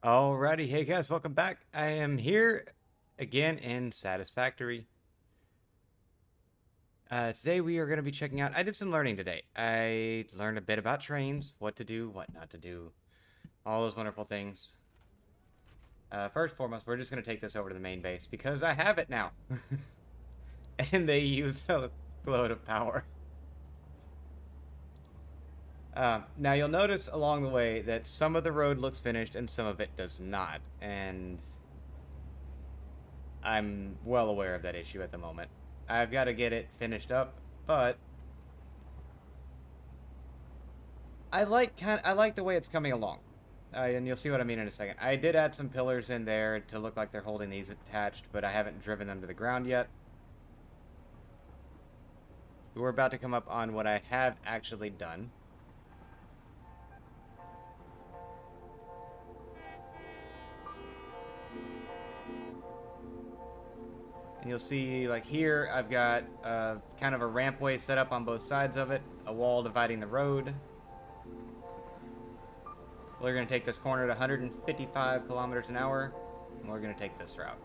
Alrighty, hey guys, welcome back. I am here again in Satisfactory. Today we are going to be checking out. I did some learning today. I learned a bit about trains, what to do, what not to do, all those wonderful things. First and foremost, we're just going to take this over to the main base because I have it now. And they use a load of power. Now you'll notice along the way that some of the road looks finished and some of it does not. And I'm well aware of that issue at the moment. I've got to get it finished up, but I like the way it's coming along. And you'll see what I mean in a second. I did add some pillars in there to look like they're holding these attached, but I haven't driven them to the ground yet. We're about to come up on what I have actually done. And you'll see, like here, I've got kind of a rampway set up on both sides of it, a wall dividing the road. We're going to take this corner at 155 kilometers an hour, and we're going to take this route.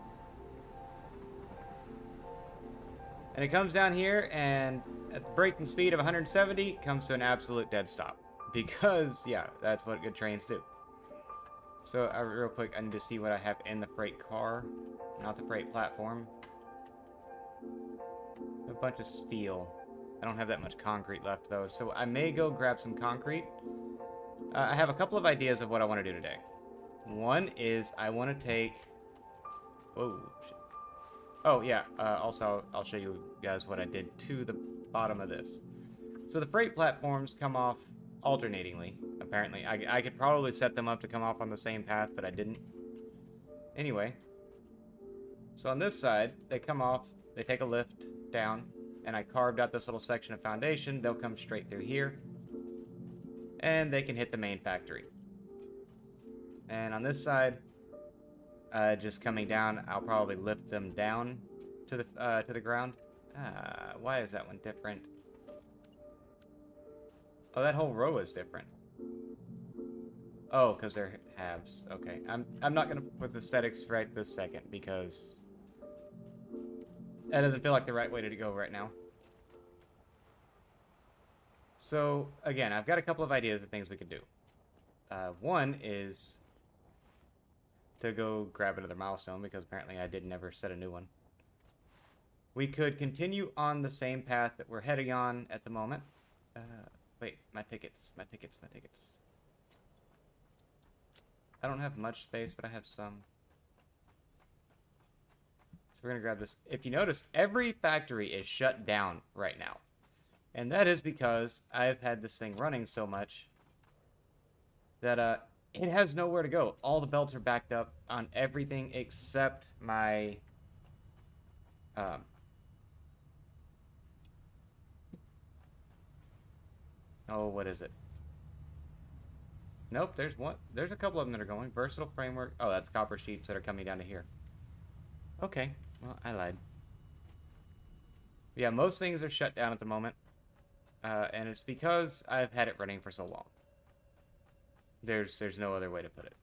And it comes down here, and at the braking speed of 170, comes to an absolute dead stop. Because, yeah, that's what good trains do. So, real quick, I need to see what I have in the freight car, not the freight platform. A bunch of steel. I don't have that much concrete left, though, so I may go grab some concrete. I have a couple of ideas of what I want to do today. One is I want to take... Whoa. Oh, yeah. Also, I'll show you guys what I did to the bottom of this. So the freight platforms come off alternatingly, apparently. I could probably set them up to come off on the same path, but I didn't. Anyway. So on this side, they come off, they take a lift down, and I carved out this little section of foundation. They'll come straight through here. And they can hit the main factory. And on this side, just coming down, I'll probably lift them down to the ground. Why is that one different? Oh, that whole row is different. Oh, because they're halves. Okay, I'm not gonna put aesthetics right this second because that doesn't feel like the right way to go right now. So, again, I've got a couple of ideas of things we could do. One is to go grab another milestone, because apparently I did never set a new one. We could continue on the same path that we're heading on at the moment. Wait, my tickets. I don't have much space, but I have some. So we're going to grab this. If you notice, every factory is shut down right now. And that is because I've had this thing running so much that it has nowhere to go. All the belts are backed up on everything except my... oh, what is it? Nope, there's one. There's a couple of them that are going. Versatile framework. Oh, that's copper sheets that are coming down to here. Okay, well, I lied. Yeah, most things are shut down at the moment. And it's because I've had it running for so long. There's no other way to put it.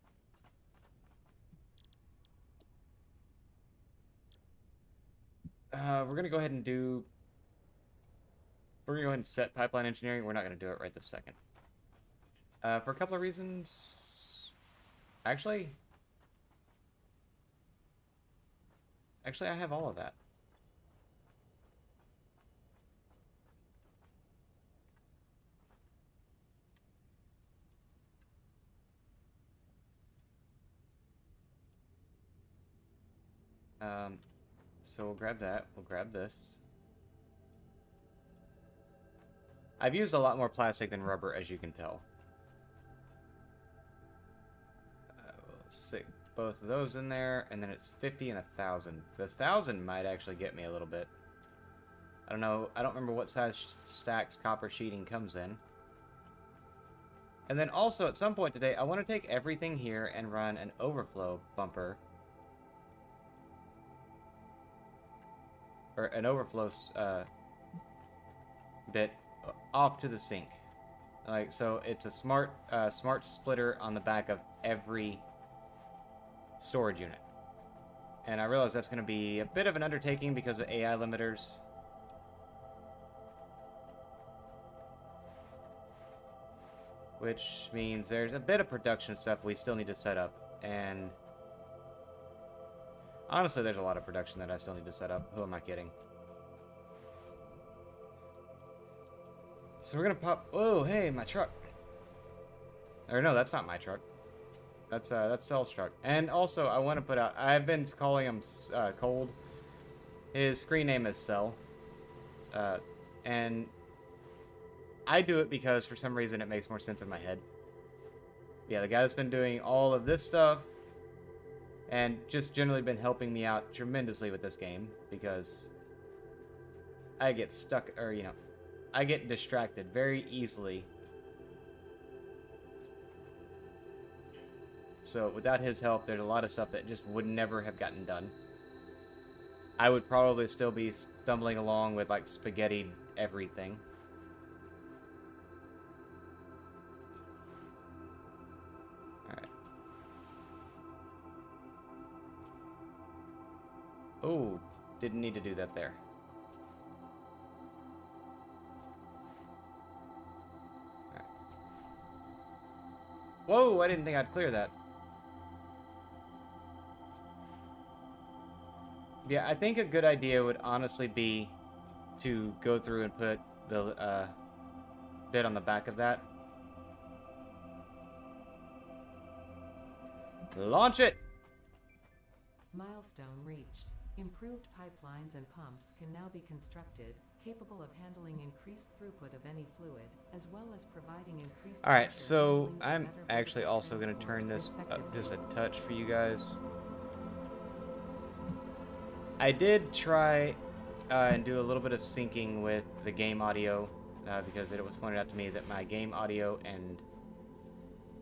We're gonna go ahead and do... We're gonna go ahead and set pipeline engineering. We're not gonna do it right this second. For a couple of reasons... Actually, I have all of that. So we'll grab that. We'll grab this. I've used a lot more plastic than rubber, as you can tell. We'll stick both of those in there, and then it's 50 and 1,000. The 1,000 might actually get me a little bit. I don't know. I don't remember what size stacks copper sheeting comes in. And then also, at some point today, I want to take everything here and run an overflow bumper. Or an overflow bit off to the sink. Like, so it's a smart splitter on the back of every storage unit. And I realize that's going to be a bit of an undertaking because of AI limiters. Which means there's a bit of production stuff we still need to set up. And honestly, there's a lot of production that I still need to set up. Who am I kidding? So we're going to pop... Oh, hey, my truck. Or no, that's not my truck. That's Cell's truck. And also, I want to put out... I've been calling him Cold. His screen name is Cell. And I do it because, for some reason, it makes more sense in my head. Yeah, the guy that's been doing all of this stuff and just generally been helping me out tremendously with this game because I get stuck, or, you know, I get distracted very easily. So without his help, there's a lot of stuff that just would never have gotten done. I would probably still be stumbling along with, like, spaghetti everything. Alright. Oh, didn't need to do that there. Alright. Whoa, I didn't think I'd clear that. Yeah, I think a good idea would honestly be to go through and put the bit on the back of that. Launch it! Milestone reached. Improved pipelines and pumps can now be constructed, capable of handling increased throughput of any fluid, as well as providing increased... Alright, so I'm actually also going to turn this up just a touch for you guys. I did try and do a little bit of syncing with the game audio because it was pointed out to me that my game audio and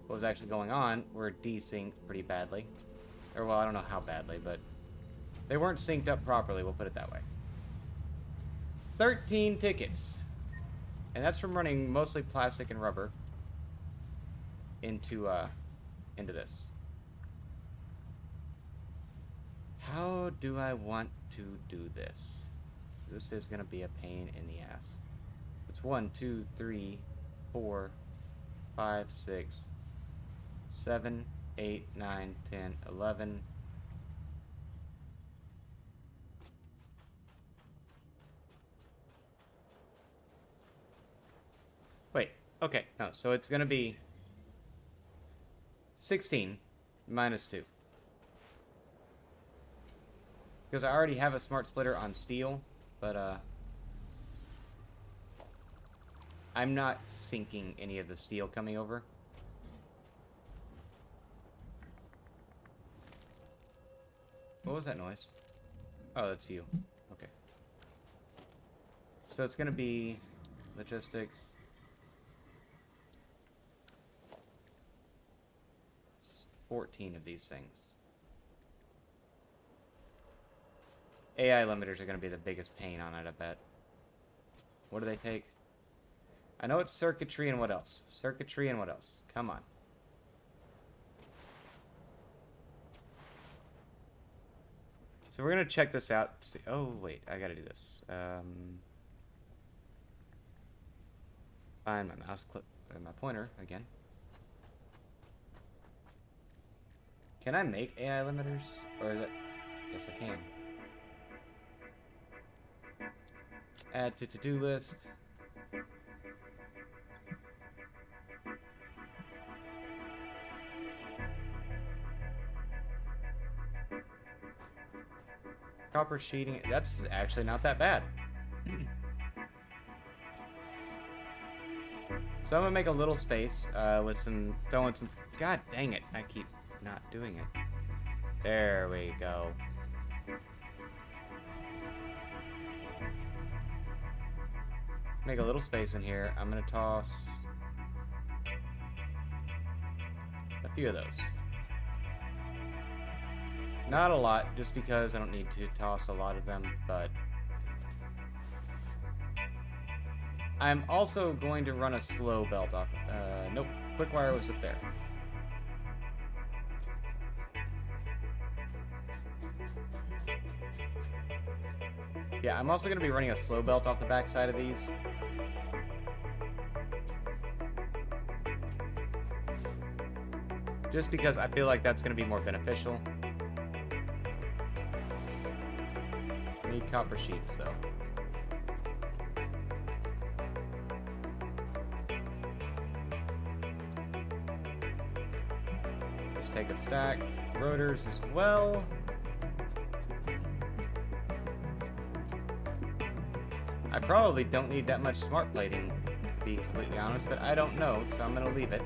what was actually going on were desynced pretty badly. Or, well, I don't know how badly, but they weren't synced up properly, we'll put it that way. 13 tickets. And that's from running mostly plastic and rubber into this. How do I want to do this? This is going to be a pain in the ass. It's 1, 2, 3, 4, 5, 6, 7, 8, 9, 10, 11. Wait, okay, no, so it's going to be 16 minus 2. Because I already have a smart splitter on steel, but I'm not sinking any of the steel coming over. What was that noise? Oh, that's you. Okay. So it's going to be logistics. 14 of these things. AI limiters are going to be the biggest pain on it, I bet. What do they take? I know it's circuitry and what else? Circuitry and what else? Come on. So we're going to check this out. See. Oh, wait. I got to do this. Find my mouse clip, my pointer again. Can I make AI limiters? Or is it... Yes, I can. Add to to-do list. Copper sheeting. That's actually not that bad. So I'm gonna make a little space with some throwing some. God dang it! I keep not doing it. There we go. Make a little space in here. I'm gonna toss a few of those. Not a lot, just because I don't need to toss a lot of them, but I'm also going to run a slow belt off. Nope, quick wire was up there. Yeah, I'm also going to be running a slow belt off the backside of these. Just because I feel like that's going to be more beneficial. Need copper sheets, though. Just take a stack. Rotors as well. I probably don't need that much smart plating, to be completely honest, but I don't know, so I'm going to leave it.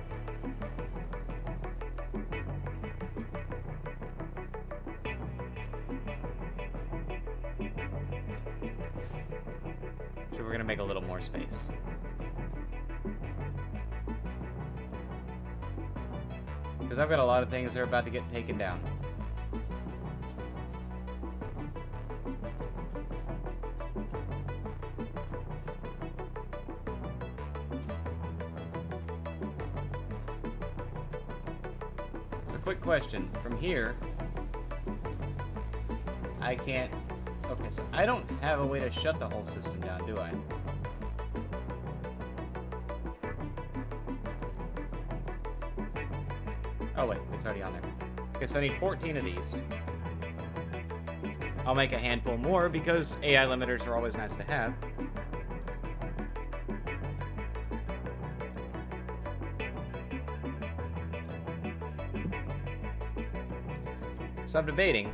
So we're going to make a little more space. Because I've got a lot of things that are about to get taken down. So quick question. From here, I can't... Okay, so I don't have a way to shut the whole system down, do I? Oh wait, it's already on there. Okay, so I need 14 of these. I'll make a handful more because AI limiters are always nice to have. So I'm debating.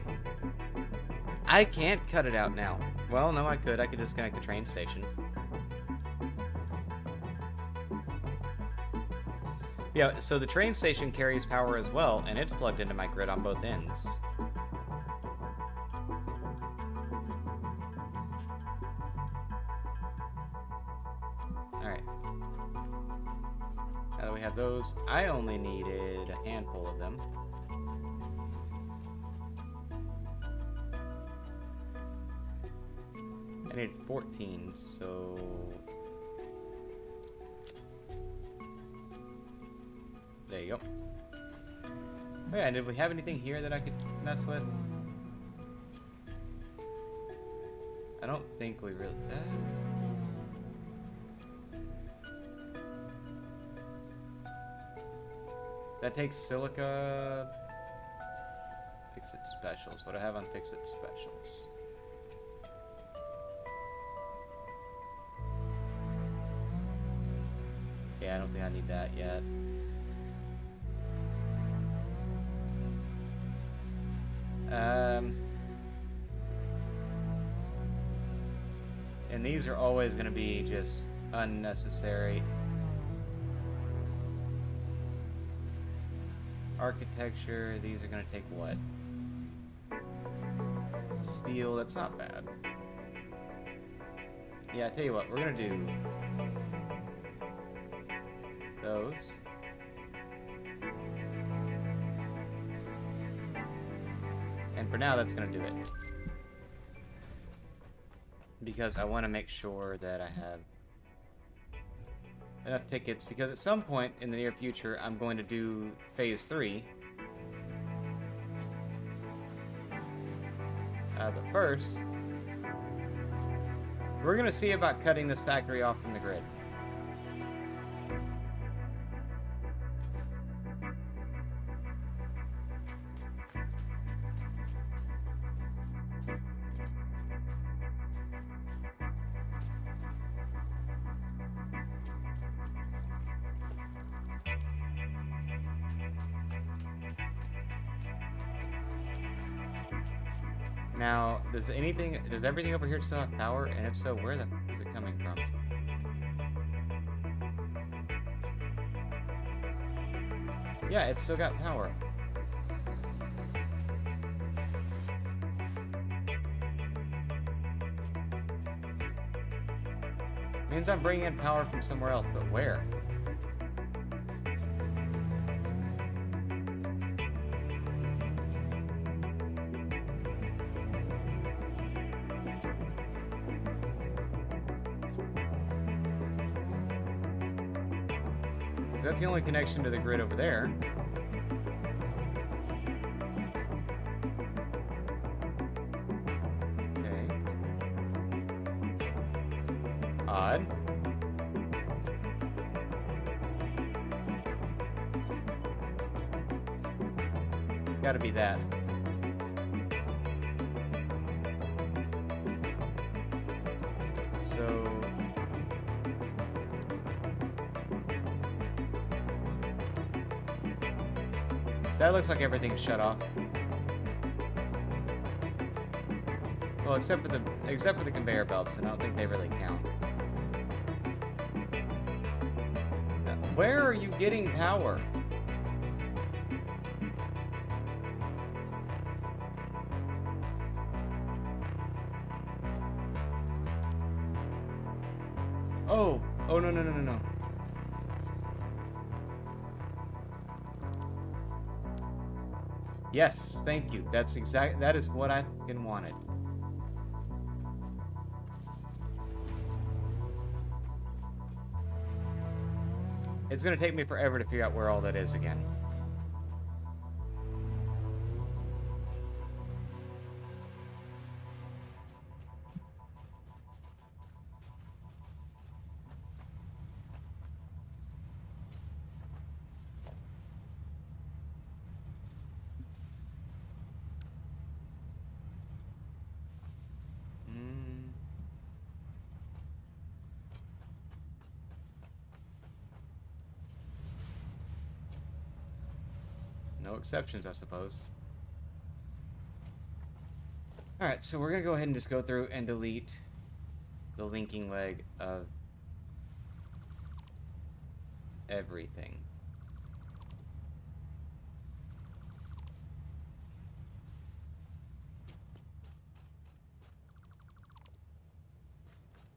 I can't cut it out now. Well, no, I could. I could disconnect the train station. Yeah, so the train station carries power as well, and it's plugged into my grid on both ends. Alright. Now that we have those, I only needed a handful of them. I need 14, so... There you go. Oh yeah, and did we have anything here that I could mess with? I don't think we really... That takes silica... FICSIT specials. What do I have on FICSIT specials? Yeah, I don't think I need that yet. And these are always going to be just unnecessary. Architecture, these are going to take what? Steel, that's not bad. Yeah, I tell you what, we're going to do those. And for now, that's going to do it. Because I want to make sure that I have enough tickets, because at some point in the near future, I'm going to do Phase 3. But first, we're going to see about cutting this factory off from the grid. Now, does everything over here still have power? And if so, where the f is it coming from? Yeah, it's still got power. Means I'm bringing in power from somewhere else, but where? That's the only connection to the grid over there. Okay. Odd. It's gotta be that. So... that looks like everything's shut off. Well, except for the conveyor belts, and I don't think they really count. Where are you getting power? Oh, oh no no no no no. Yes, thank you. That is what I fucking wanted. It's gonna take me forever to figure out where all that is again. No exceptions, I suppose. Alright, so we're gonna go ahead and just go through and delete the linking leg of everything.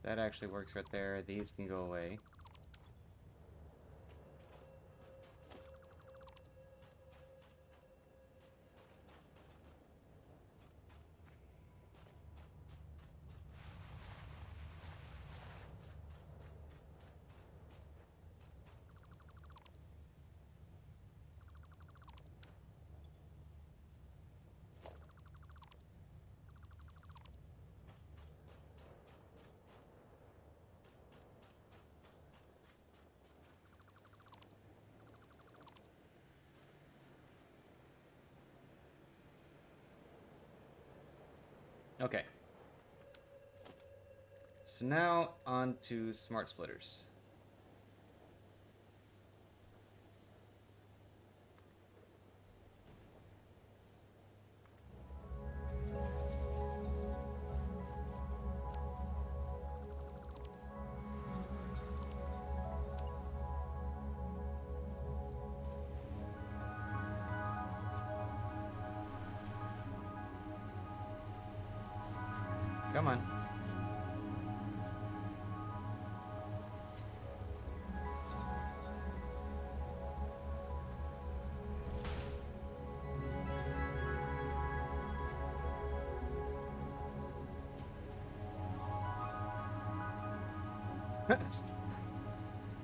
That actually works right there. These can go away. Okay. So now on to smart splitters. Come on.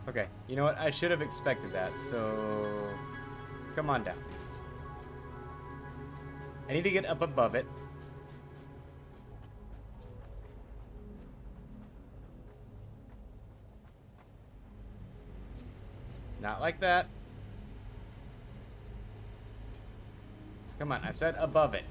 Okay, you know what? I should have expected that, so... come on down. I need to get up above it. Not like that. Come on, I said above it.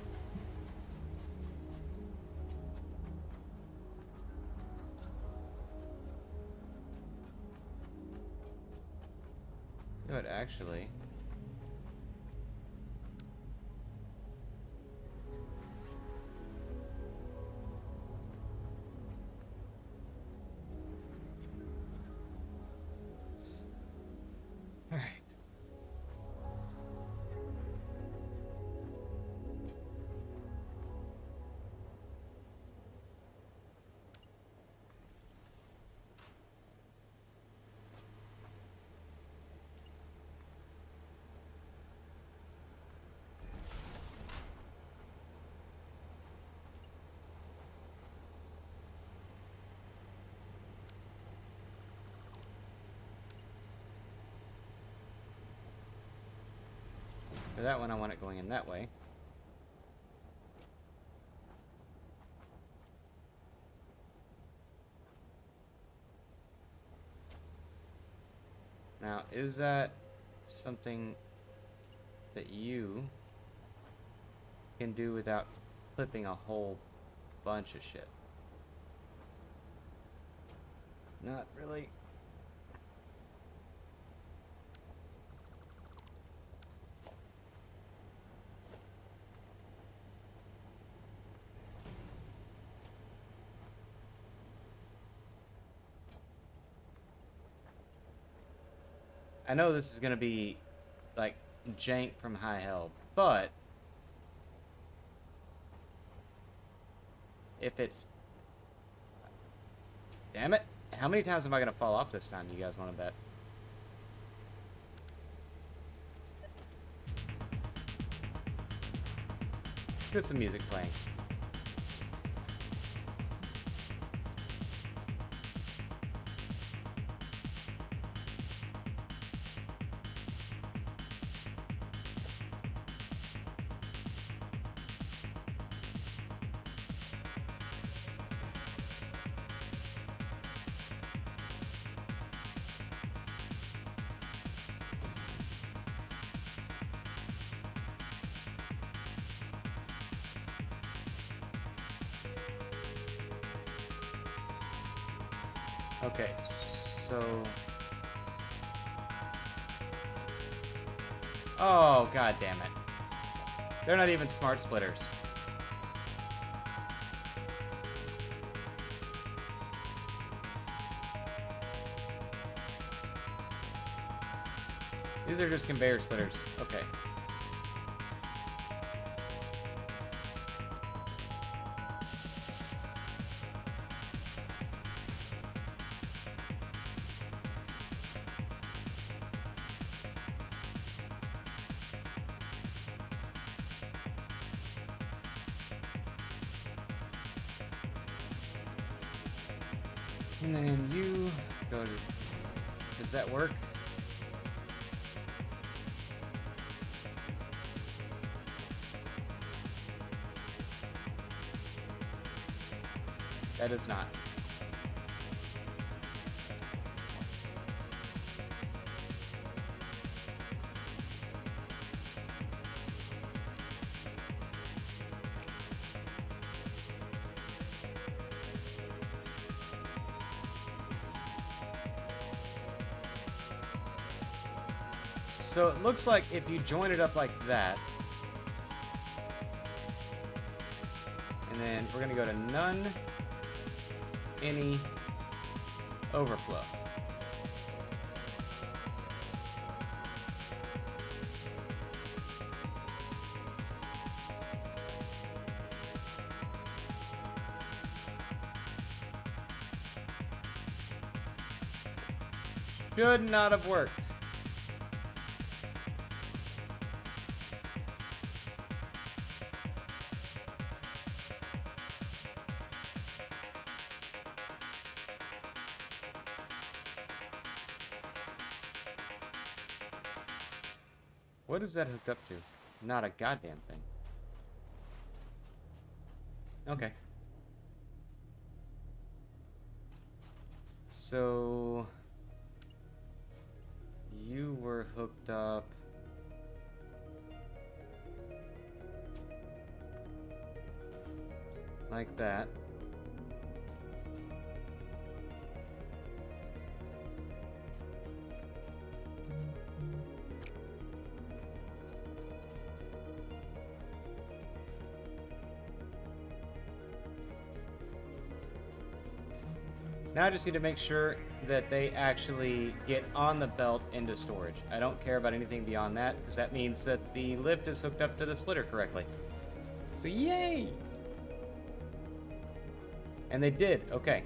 You know what, actually... Alright. For that one, I want it going in that way. Now, is that something that you can do without clipping a whole bunch of shit? Not really. I know this is gonna be like jank from high hell, but if it's, damn it, how many times am I gonna fall off this time? You guys want to bet? Get some music playing. Okay, so... Oh, god damn it. They're not even smart splitters. These are just conveyor splitters. Okay. And then you go to... Does that work? That does not. So it looks like if you join it up like that, and then we're going to go to none, any, overflow. Should not have worked. What is that hooked up to? Not a goddamn thing. Okay. So... you were hooked up... like that. Now I just need to make sure that they actually get on the belt into storage. I don't care about anything beyond that, because that means that the lift is hooked up to the splitter correctly. So yay! And they did, okay.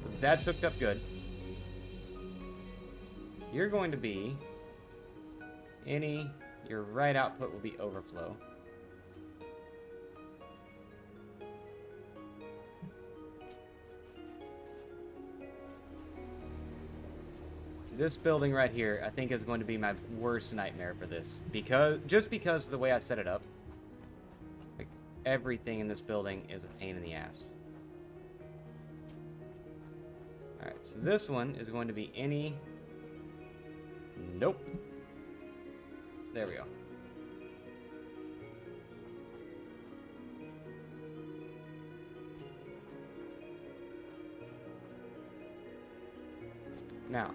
So that's hooked up good. You're going to be any, your right output will be overflow. This building right here, I think, is going to be my worst nightmare for this. Just because of the way I set it up. Like, everything in this building is a pain in the ass. Alright, so this one is going to be any Nope. There we go. Now,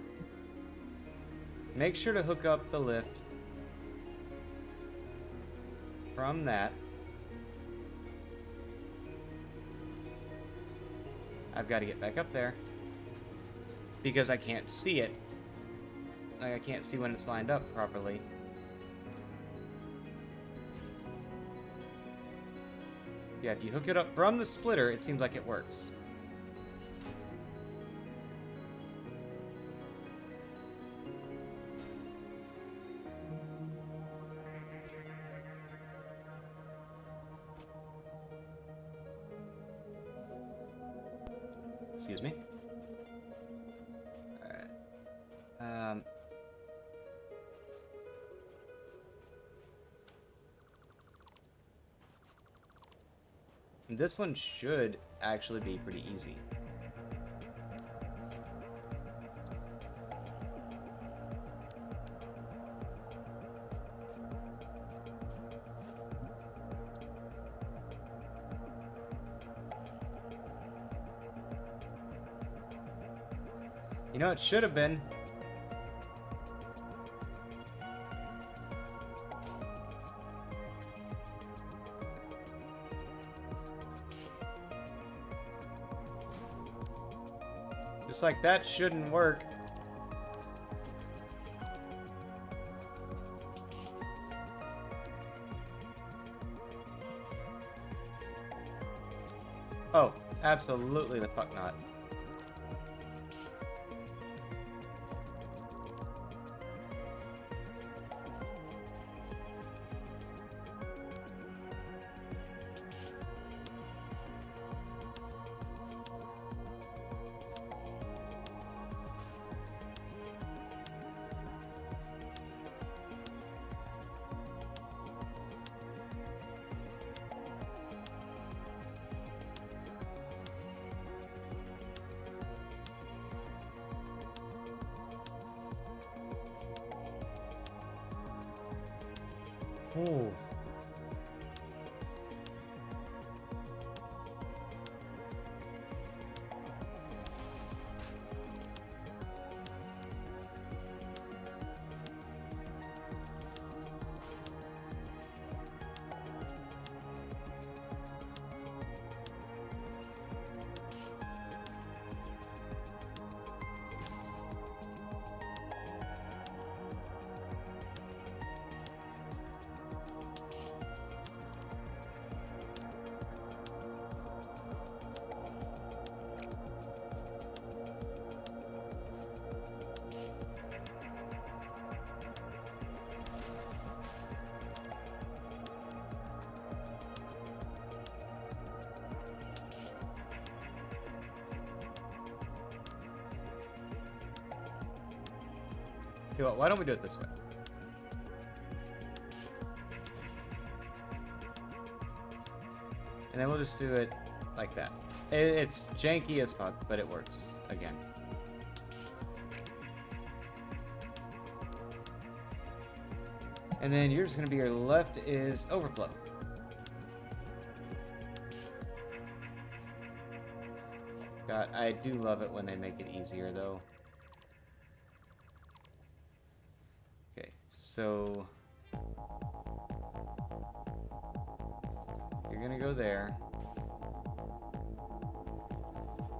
make sure to hook up the lift from that. I've got to get back up there because I can't see it. Like, I can't see when it's lined up properly. Yeah, if you hook it up from the splitter, it seems like it works. Excuse me. Alright. This one should actually be pretty easy. You know, it should have been. Just like that shouldn't work. Oh, absolutely the fuck not. Oh. Okay, well, why don't we do it this way? And then we'll just do it like that. It's janky as fuck, but it works again. And then you're just gonna be your left is overflow. God, I do love it when they make it easier though. Okay, so you're gonna go there.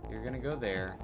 You're gonna go there.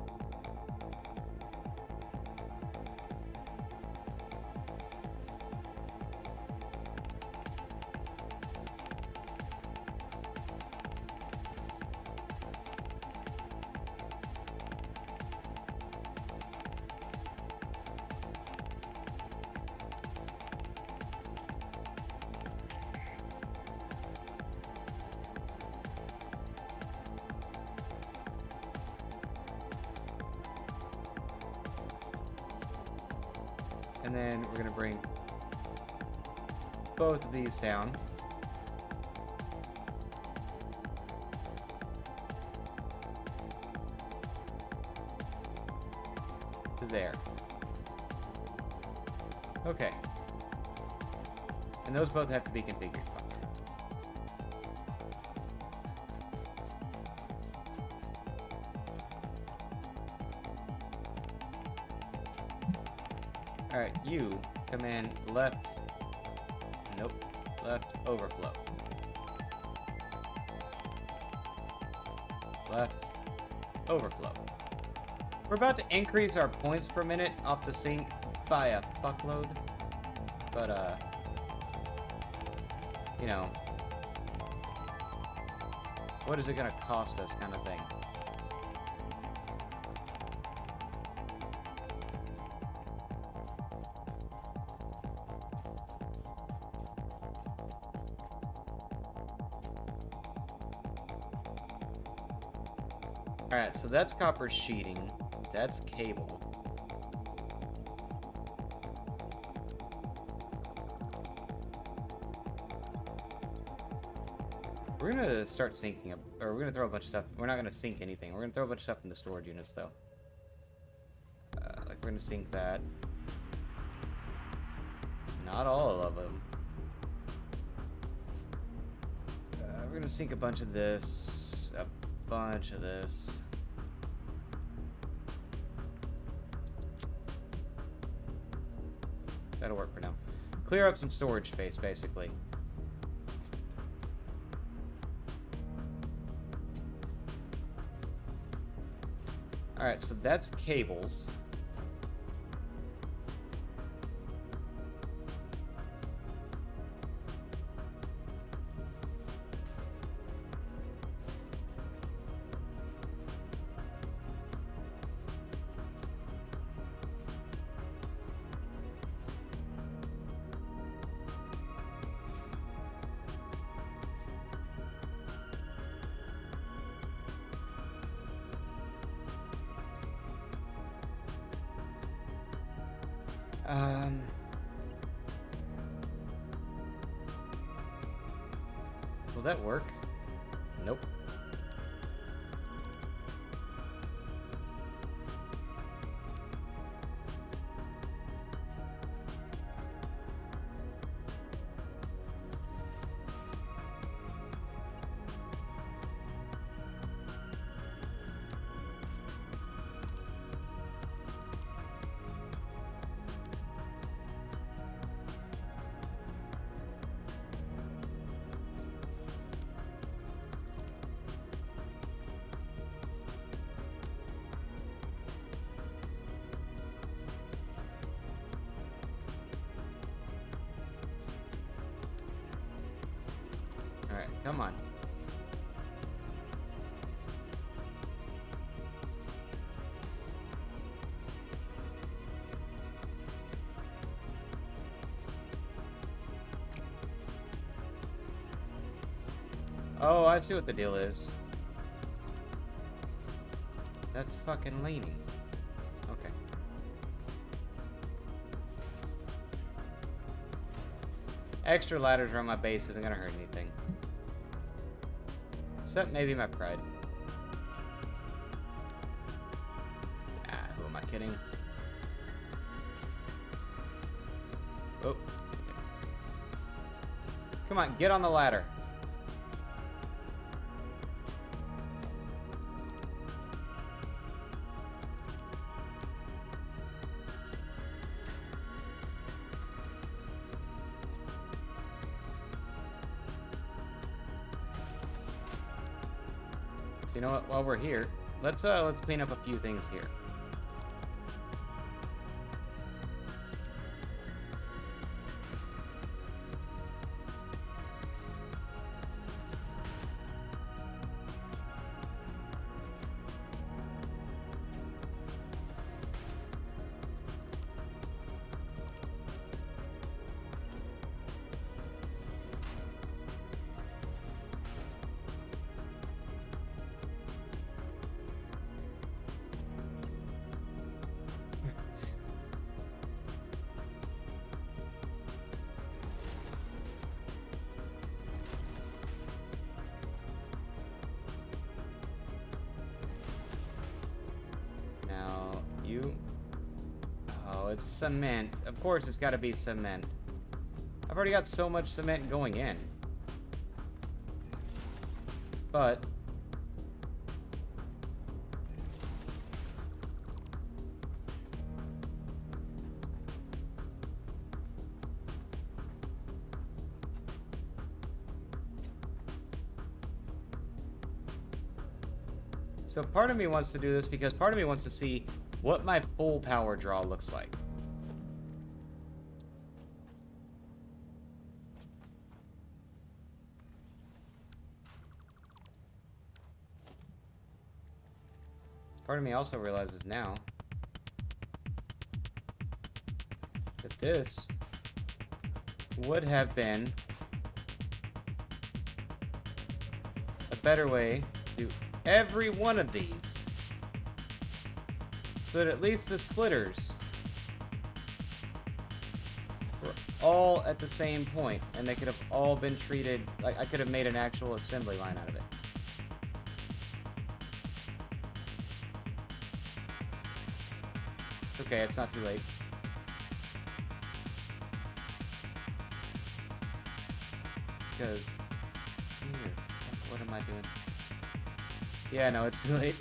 And then we're gonna bring both of these down. To there. Okay. And those both have to be configured. Alright, you come in left. Nope. Left overflow. Left overflow. We're about to increase our points per minute off the sink by a fuckload. But, you know, what is it gonna cost us kind of thing? Alright, so that's copper sheeting. That's cable. We're gonna start sinking up, or we're gonna throw a bunch of stuff. We're not gonna sink anything. We're gonna throw a bunch of stuff in the storage units, though. Like, we're gonna sink that. Not all of them. We're gonna sink a bunch of this. A bunch of this. That'll work for now. Clear up some storage space, basically. Alright, so that's cables. Will that work? Nope. Alright, come on. Oh, I see what the deal is. That's fucking leaning. Okay. Extra ladders around my base isn't gonna hurt anything. Except maybe my pride. Ah, who am I kidding? Oh. Come on, get on the ladder. So you know what? While we're here, let's clean up a few things here. no, it's cement. Of course it's got to be cement. I've already got so much cement going in. But so part of me wants to do this because part of me wants to see what my full power draw looks like. Part of me also realizes now that this would have been a better way to do every one of these, so that at least the splitters were all at the same point and they could have all been treated like I could have made an actual assembly line out of it. It's okay, it's not too late. Because here, what am I doing? Yeah, no, it's too late.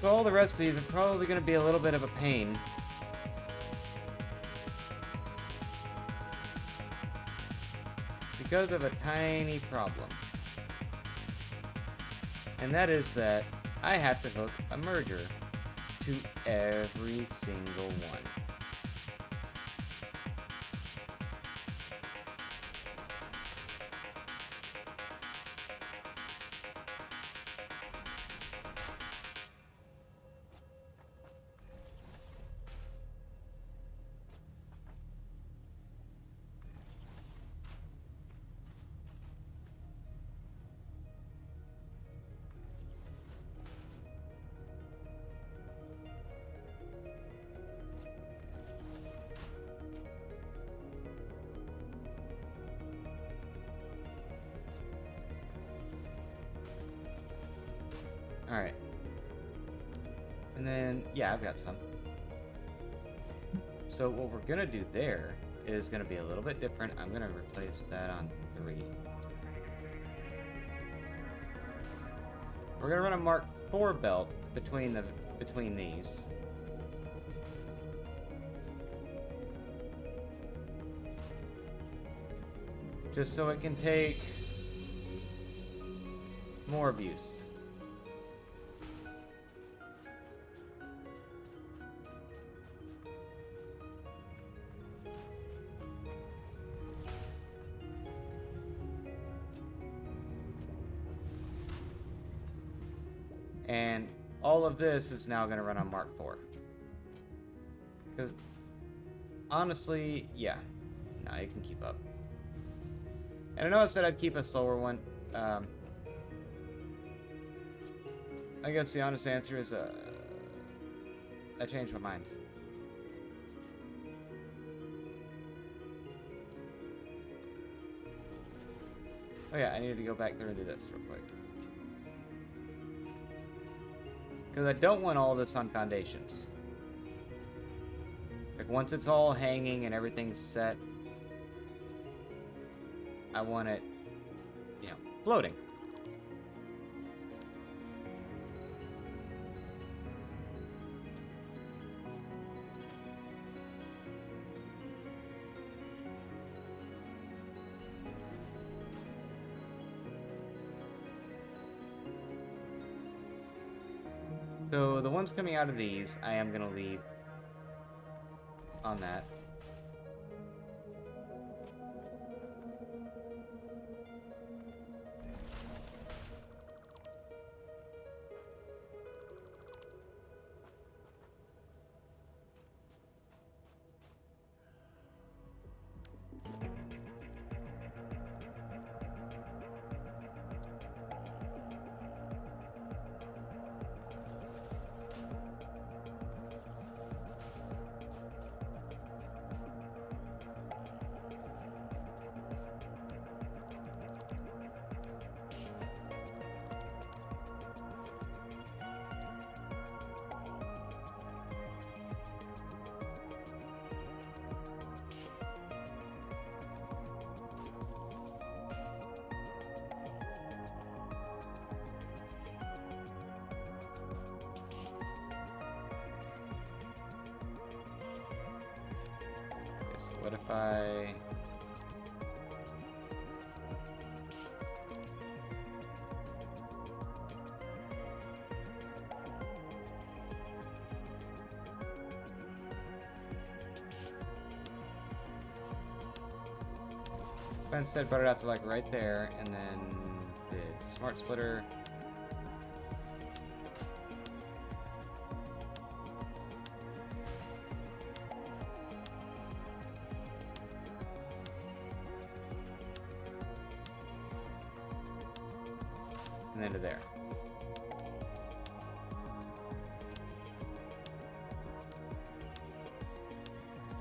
So all the rest of these are probably going to be a little bit of a pain. Because of a tiny problem. And that is that I have to hook a merger to every single one. Alright. And then, yeah, I've got some. So what we're going to do there is going to be a little bit different. I'm going to replace that on 3. We're going to run a Mark IV belt between these. Just so it can take more abuse. And all of this is now going to run on Mark IV. Because, honestly, yeah. No, you can keep up. And I know I said I'd keep a slower one. I guess the honest answer is I changed my mind. Oh yeah, I needed to go back through and do this real quick. Because I don't want all this on foundations. Like, once it's all hanging and everything's set, I want it, you know, floating. So the ones coming out of these, I am going to leave on that. So what if I... If I instead brought it out to like right there, and then the smart splitter. And then to there.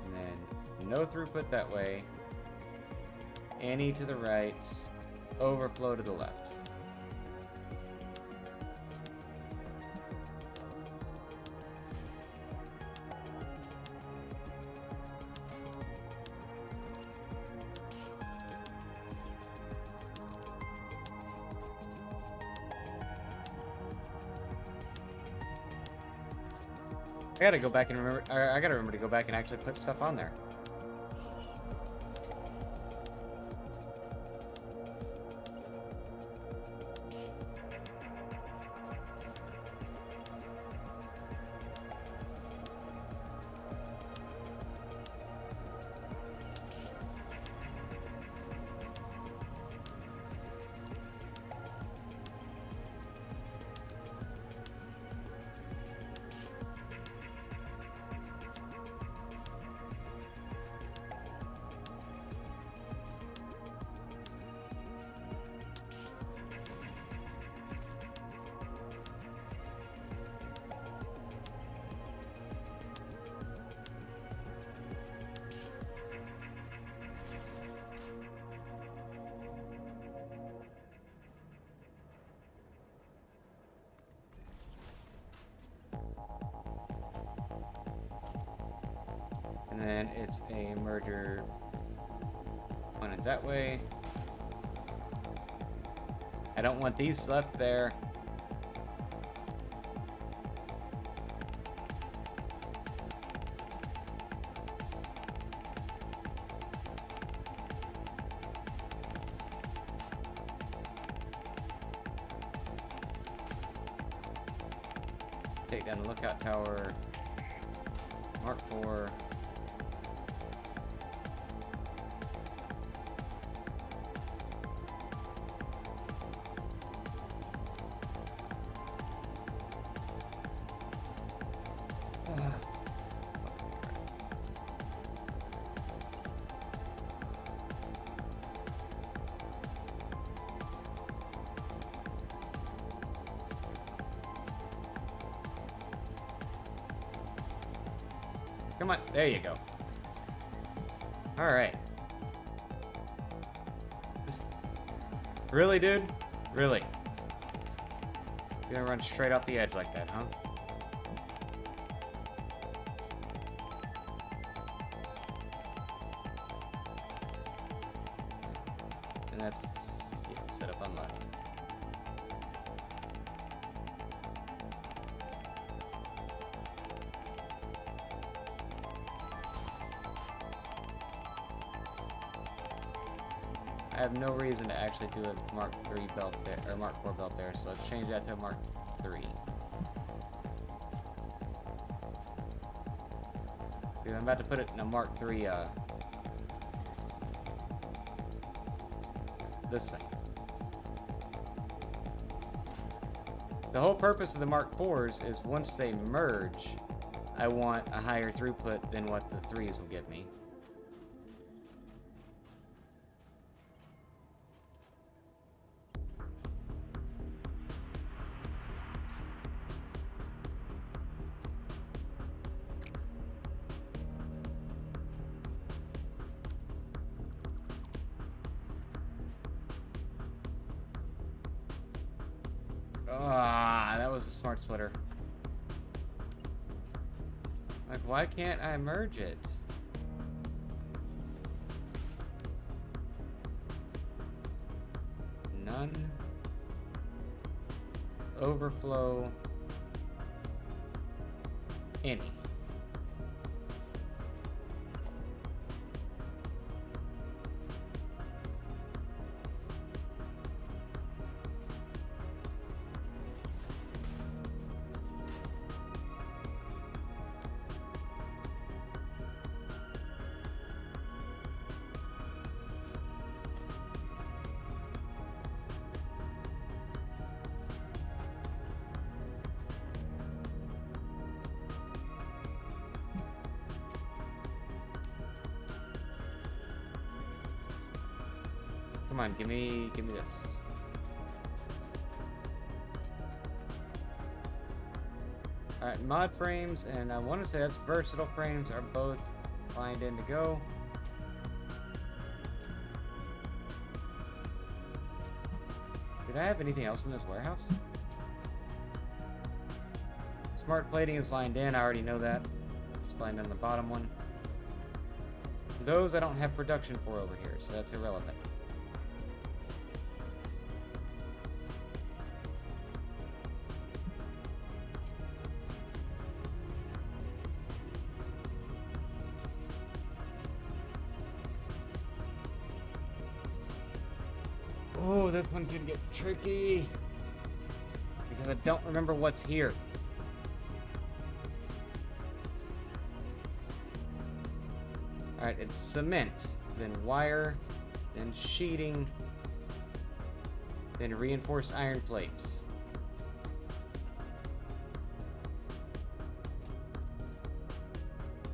And then no throughput that way. Any to the right, overflow to the left. I gotta go back and remember. I gotta remember to go back and actually put stuff on there. And then it's a merger pointed that way. I don't want these left there. Take down the lookout tower. Mark 4. Come on. There you go. Alright. Really, dude? Really? You're gonna run straight off the edge like that, huh? And that's, yeah, set up unlock. I have no reason to actually do a Mark 3 belt there, or Mark 4 belt there, so let's change that to Mark 3. Dude, I'm about to put it in a Mark 3, this thing. The whole purpose of the Mark 4s is once they merge, I want a higher throughput than what the 3s will give me. Ah, that was a smart splitter. Like, why can't I merge it? None. Overflow. Any. Come on, give me this. Alright, mod frames, and I want to say that's versatile frames, are both lined in to go. Did I have anything else in this warehouse? Smart plating is lined in, I already know that. It's lined in the bottom one. Those I don't have production for over here, so that's irrelevant. Oh, this one could get tricky because I don't remember what's here. Alright, it's cement, then wire, then sheeting, then reinforced iron plates.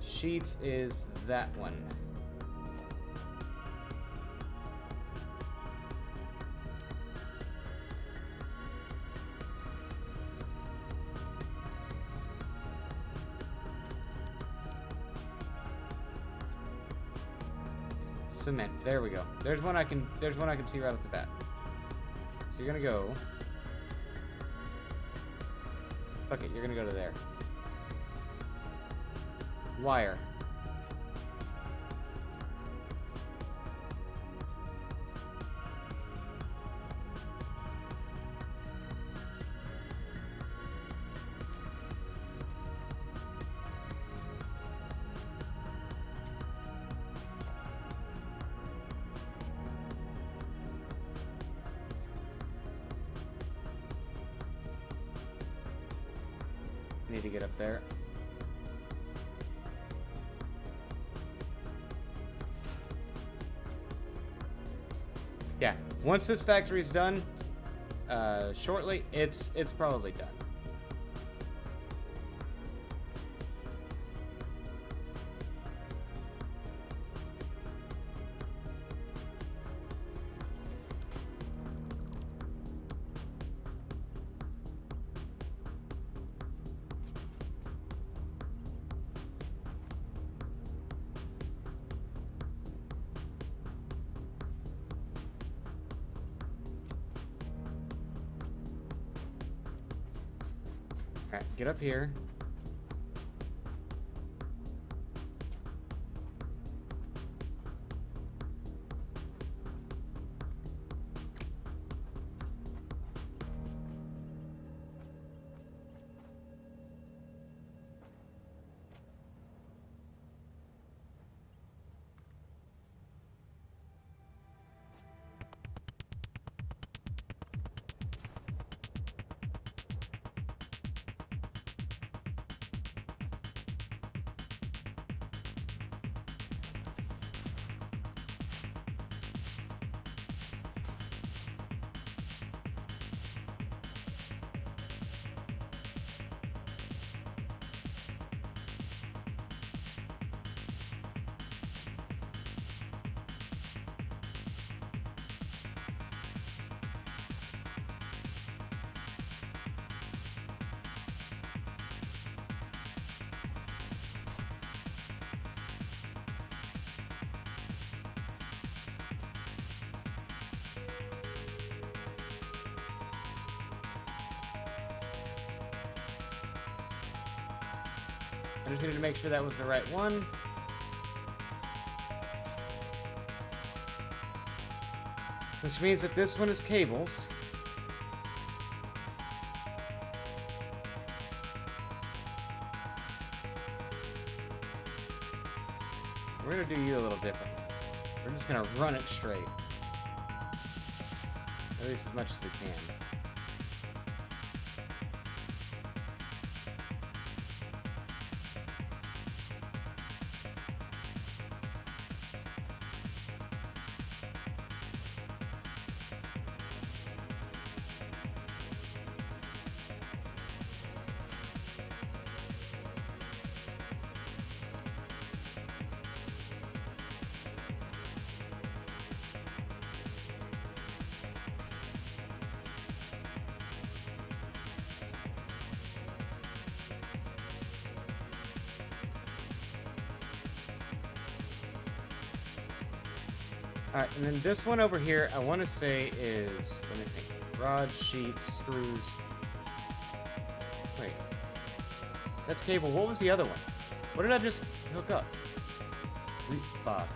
Sheets is that one. Cement. There we go. There's one I can see right off the bat. So you're gonna go. Fuck it, you're gonna go to there. Wire. Need to get up there. Yeah, once this factory's done, shortly, it's probably done. Alright, get up here. I just needed to make sure that was the right one. Which means that this one is cables. We're gonna do you a little differently. We're just gonna run it straight. At least as much as we can. Alright, and then this one over here, I want to say is, let me think, rod, sheet, screws. Wait. That's cable. What was the other one? What did I just hook up? Bob.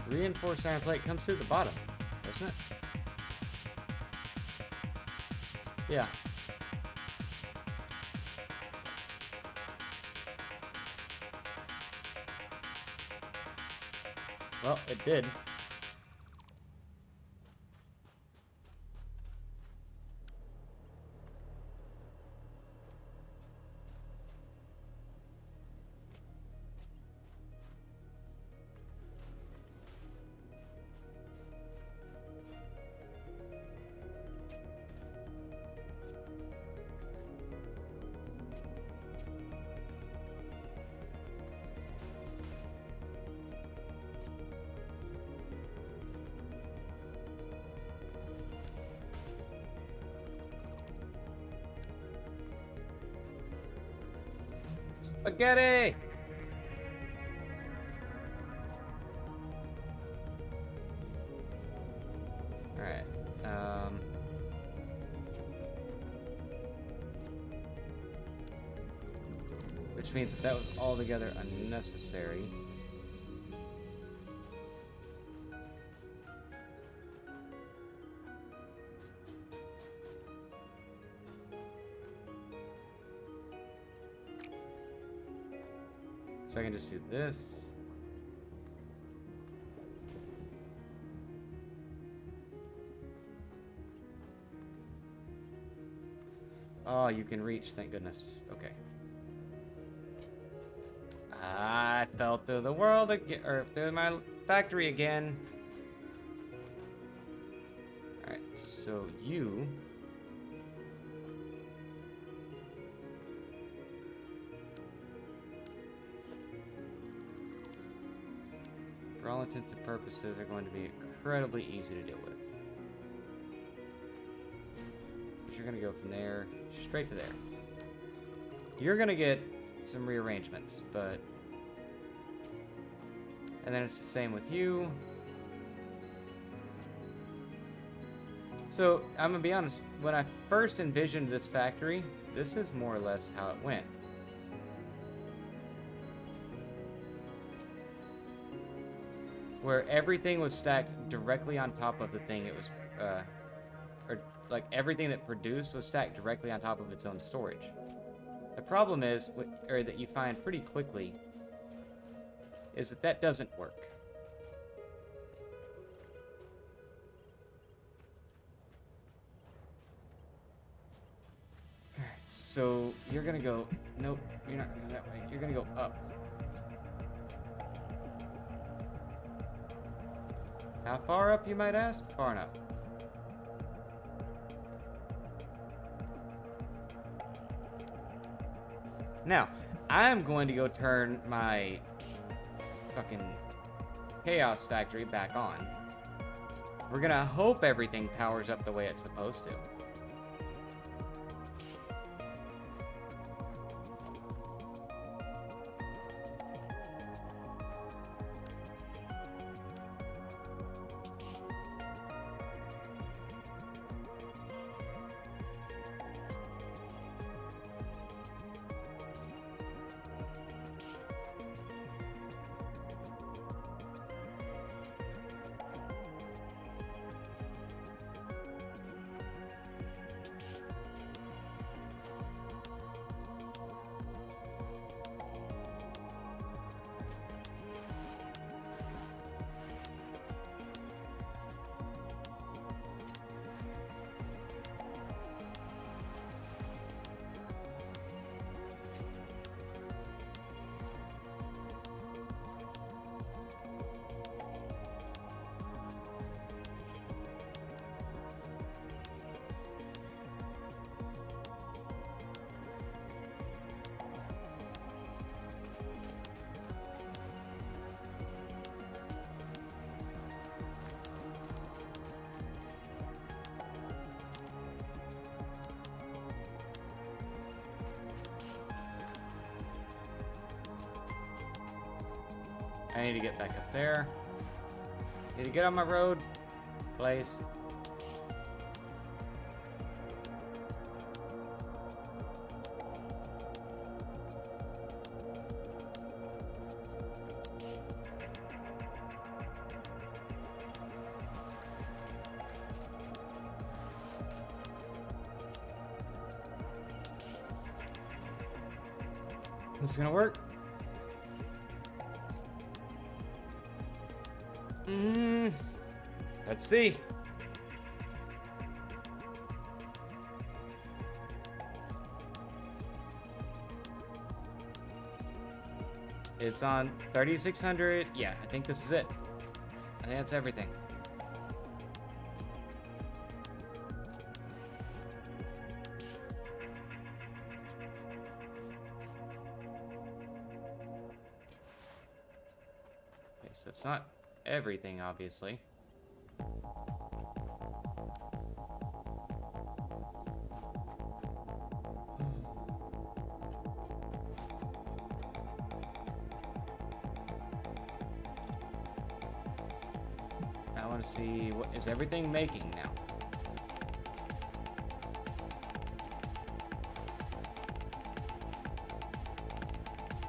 Reinforced iron plate comes through the bottom, doesn't it? Yeah. Well, it did. Spaghetti! Alright, which means that was altogether unnecessary. So I can just do this. Oh, you can reach, thank goodness. Okay. I fell through the world again, or through my factory again. Alright, so you... all intents and purposes, are going to be incredibly easy to deal with. You're going to go from there straight to there. You're going to get some rearrangements, but... And then it's the same with you. So, I'm going to be honest, when I first envisioned this factory, this is more or less how it went. Where everything was stacked directly on top of the thing it was, or like everything that produced was stacked directly on top of its own storage. The problem is, or that you find pretty quickly, is that that doesn't work. Alright, so you're gonna go, nope, you're not gonna go that way, you're gonna go up. How far up, you might ask? Far enough. Now, I'm going to go turn my fucking Chaos Factory back on. We're gonna hope everything powers up the way it's supposed to. I need to get back up there. Need to get on my road, please. This is gonna work. Let's see. It's on 3600. Yeah, I think this is it. I think that's everything. Okay, so it's not everything, obviously. I want to see, what is everything making now?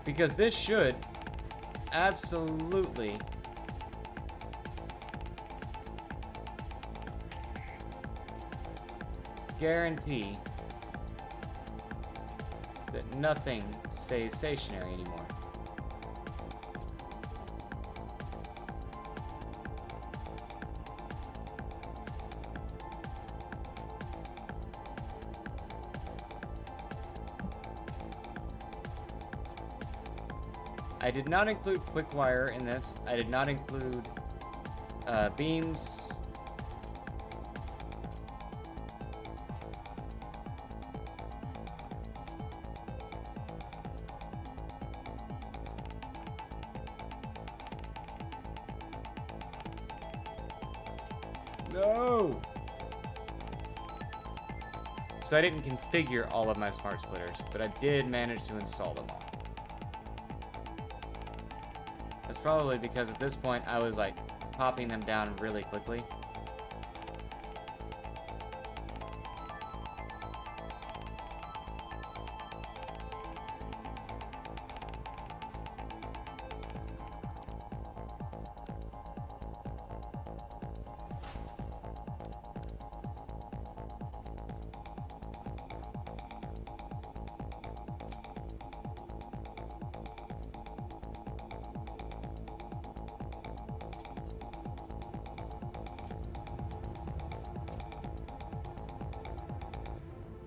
Because this should absolutely guarantee that nothing stays stationary anymore. I did not include quick wire in this. I did not include beams. No! So I didn't configure all of my smart splitters, but I did manage to install them all. That's probably because at this point I was like popping them down really quickly.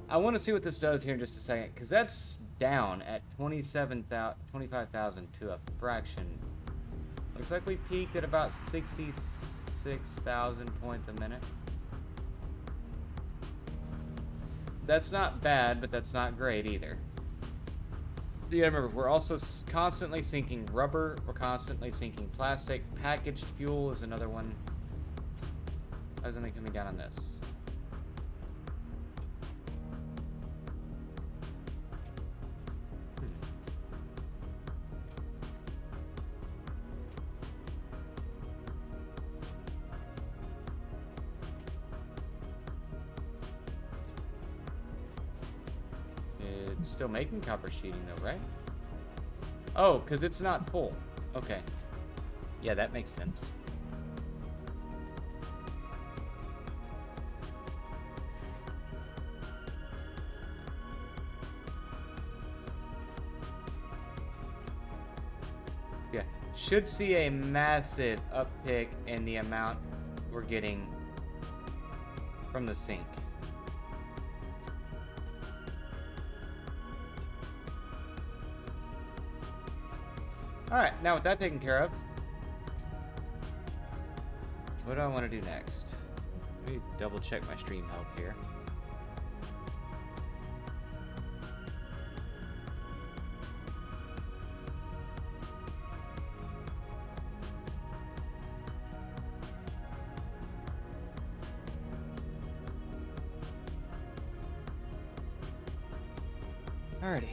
I want to see what this does here in just a second, because that's down at 25,000 to a fraction. Looks like we peaked at about 66,000 points a minute. That's not bad, but that's not great either. Yeah, remember, we're also constantly sinking rubber, we're constantly sinking plastic. Packaged fuel is another one. How's anything coming down on this? Still making copper sheeting though, right? Oh, because it's not full. Okay. Yeah, that makes sense. Yeah, should see a massive uptick in the amount we're getting from the sink. Alright, now with that taken care of, what do I want to do next? Let me double check my stream health here. Alrighty.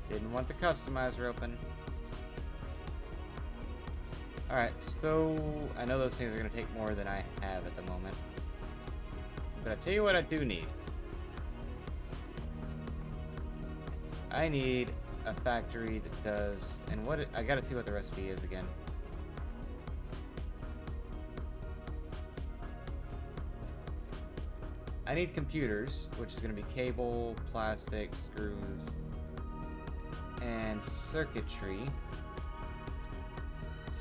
Didn't want the customizer open. Alright, so I know those things are going to take more than I have at the moment. But I tell you what I do need. I need a factory that does, and what I gotta see what the recipe is again. I need computers, which is gonna be cable, plastic, screws, and circuitry.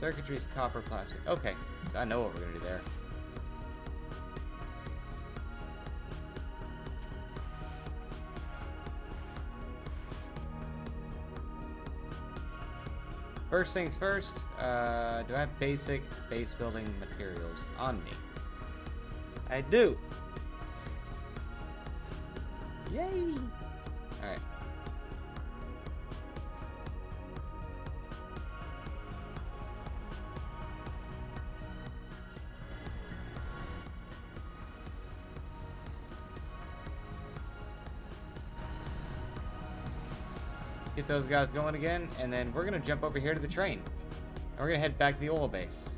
Circuitry is copper, plastic. Okay, so I know what we're gonna do there. First things first, do I have basic base building materials on me? I do. Yay! Alright. Get those guys going again, and then we're gonna jump over here to the train. And we're gonna head back to the oil base.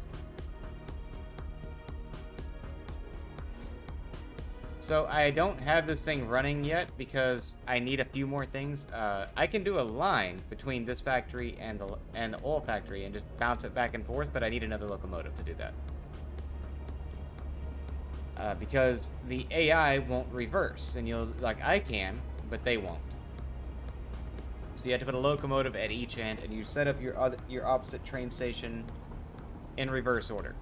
So I don't have this thing running yet because I need a few more things. I can do a line between this factory and the oil factory and just bounce it back and forth, but I need another locomotive to do that. Because the AI won't reverse, and you'll, like, I can, but they won't. So you have to put a locomotive at each end, and you set up your opposite train station in reverse order.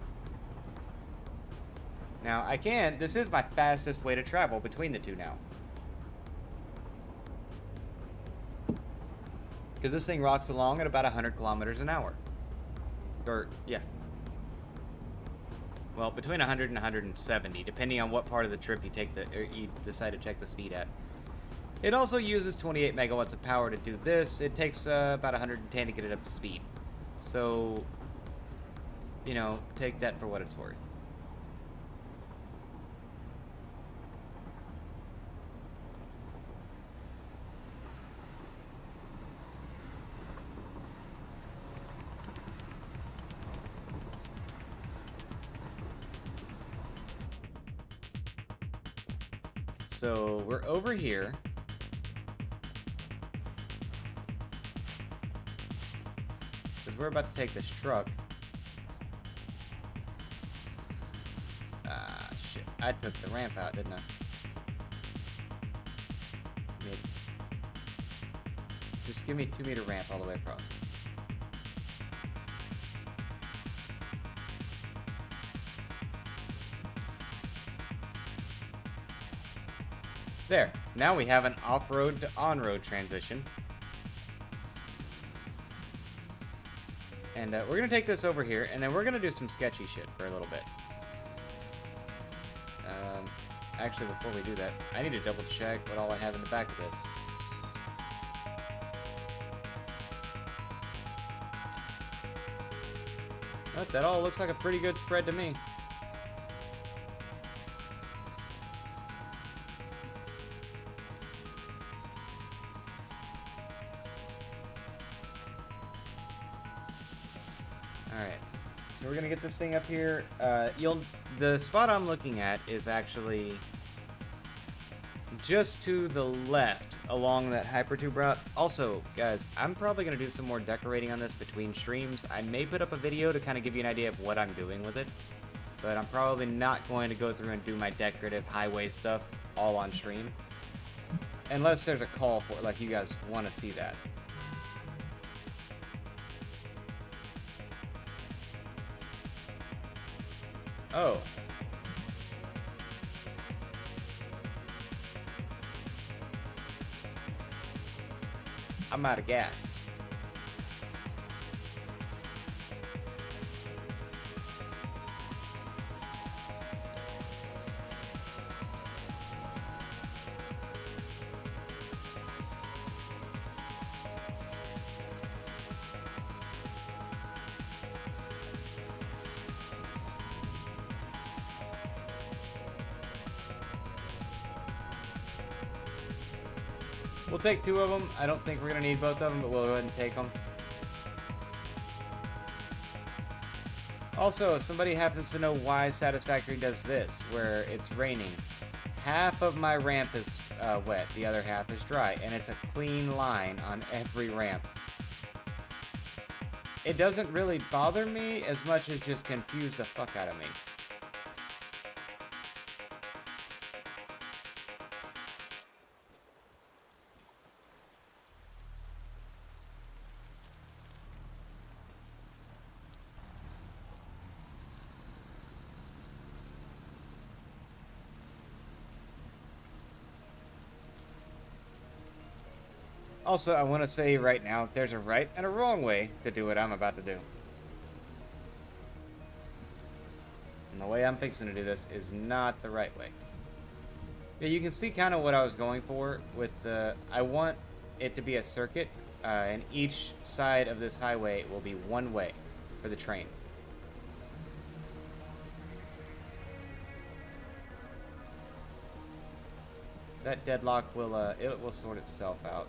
Now, this is my fastest way to travel between the two now. Because this thing rocks along at about 100 kilometers an hour. Or, yeah. Well, between 100 and 170, depending on what part of the trip you take or you decide to check the speed at. It also uses 28 megawatts of power to do this. It takes about 110 to get it up to speed. So, you know, take that for what it's worth. So we're over here. Because we're about to take this truck. Ah, shit. I took the ramp out, didn't I? Just give me 2-meter ramp all the way across. There. Now we have an off-road to on-road transition. And we're going to take this over here, and then we're going to do some sketchy shit for a little bit. Actually, before we do that, I need to double check what all I have in the back of this. But that all looks like a pretty good spread to me. Alright, so we're gonna get this thing up here. The spot I'm looking at is actually just to the left along that hypertube route. Also, guys, I'm probably gonna do some more decorating on this between streams. I may put up a video to kind of give you an idea of what I'm doing with it, but I'm probably not going to go through and do my decorative highway stuff all on stream, unless there's a call for it, like you guys want to see that. Oh. I'm out of gas. We'll take 2 of them. I don't think we're going to need both of them, but we'll go ahead and take them. Also, if somebody happens to know why Satisfactory does this, where it's raining, half of my ramp is wet, the other half is dry, and it's a clean line on every ramp. It doesn't really bother me as much as just confuse the fuck out of me. Also, I want to say right now, there's a right and a wrong way to do what I'm about to do. And the way I'm fixing to do this is not the right way. Yeah, you can see kind of what I was going for with the... I want it to be a circuit, and each side of this highway will be one way for the train. That deadlock will, it will sort itself out.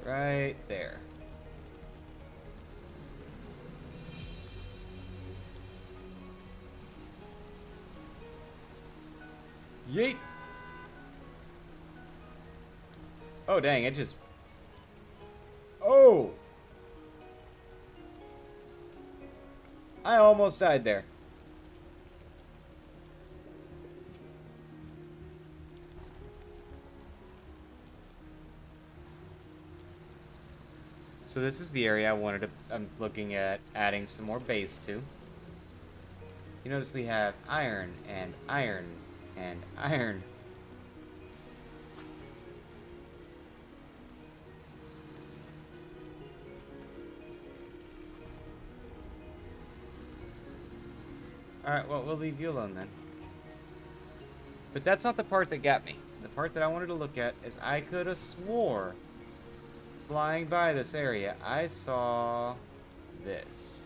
Right there. Yeet! Oh, dang, it just... Oh! I almost died there. So this is the area I'm looking at adding some more base to. You notice we have iron and iron and iron. Alright, well, we'll leave you alone then. But that's not the part that got me. The part that I wanted to look at is I could have swore, flying by this area, I saw this.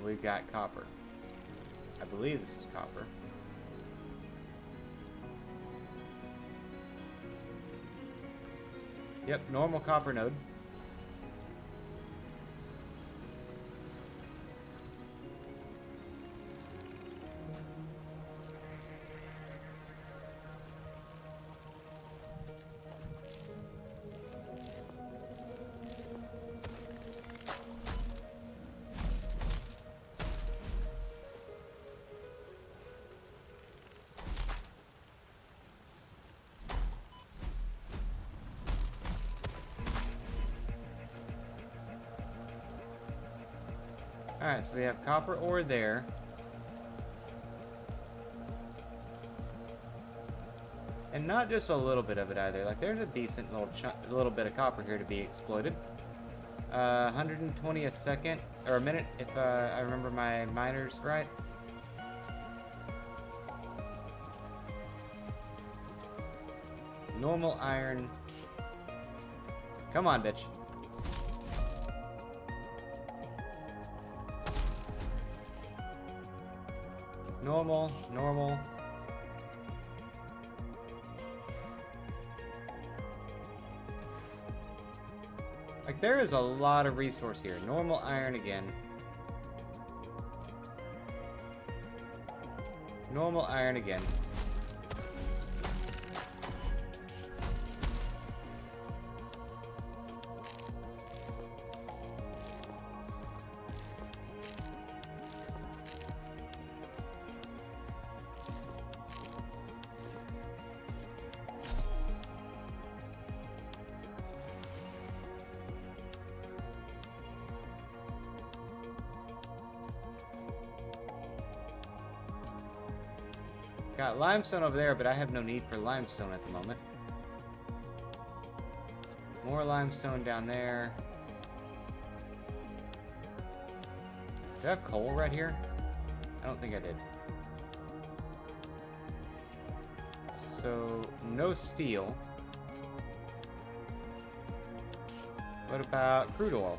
We've got copper. I believe this is copper. Yep, normal copper node. Alright, so we have copper ore there. And not just a little bit of it either. Like, there's a decent little bit of copper here to be exploited. 120 a second, or a minute, if I remember my miners right. Normal iron. Come on, bitch. Normal, normal. Like, there is a lot of resource here. Normal iron again. Normal iron again. Got limestone over there, but I have no need for limestone at the moment. More limestone down there. Do I have coal right here? I don't think I did. So, no steel. What about crude oil?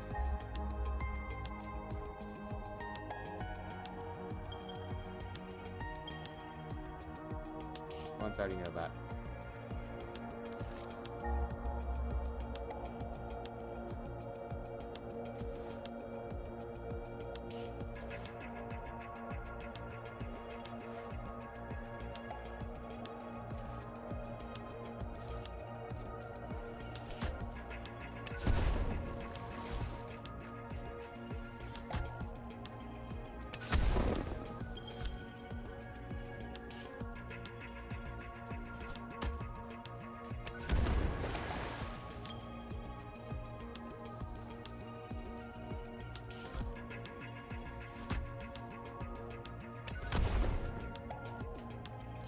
I already know that.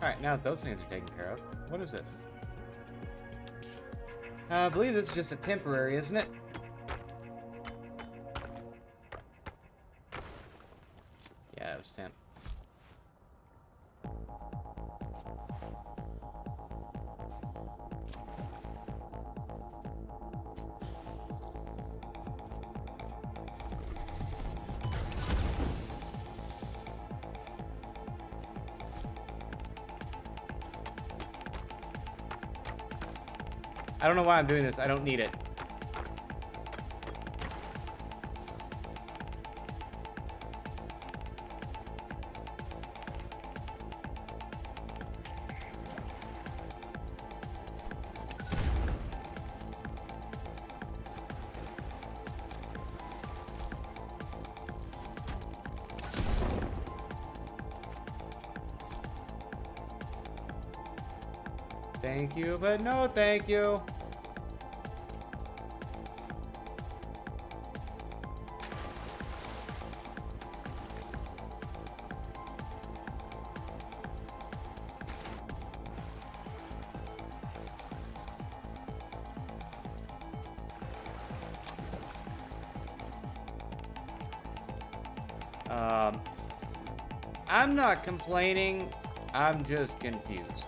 Alright, now that those things are taken care of, what is this? I believe this is just a temporary, isn't it? Yeah, it was temp. I don't know why I'm doing this. I don't need it. Thank you, but no thank you. I'm not complaining. I'm just confused.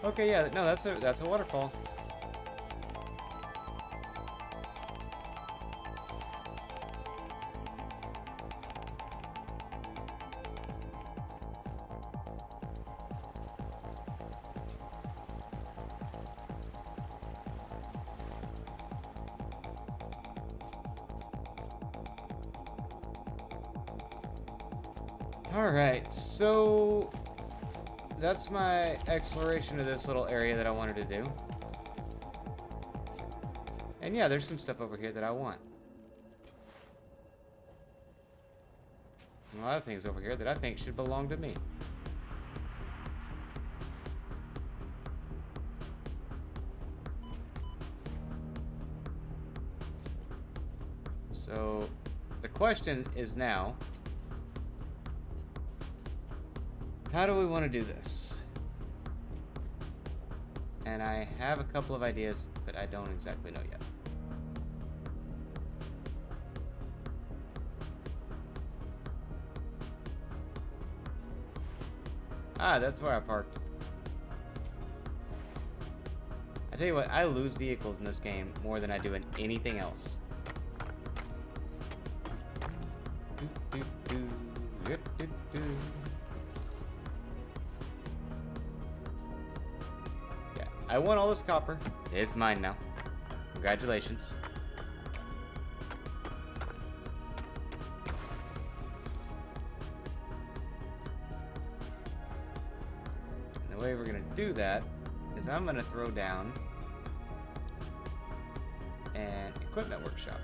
Okay, yeah, no, that's a waterfall. Alright, so that's my exploration of this little area that I wanted to do. And yeah, there's some stuff over here that I want. A lot of things over here that I think should belong to me. So the question is now, how do we want to do this? And I have a couple of ideas, but I don't exactly know yet. Ah, that's where I parked. I tell you what, I lose vehicles in this game more than I do in anything else. Yeah, I want all this copper. It's mine now. Congratulations. And the way we're gonna do that is I'm gonna throw down an equipment workshop.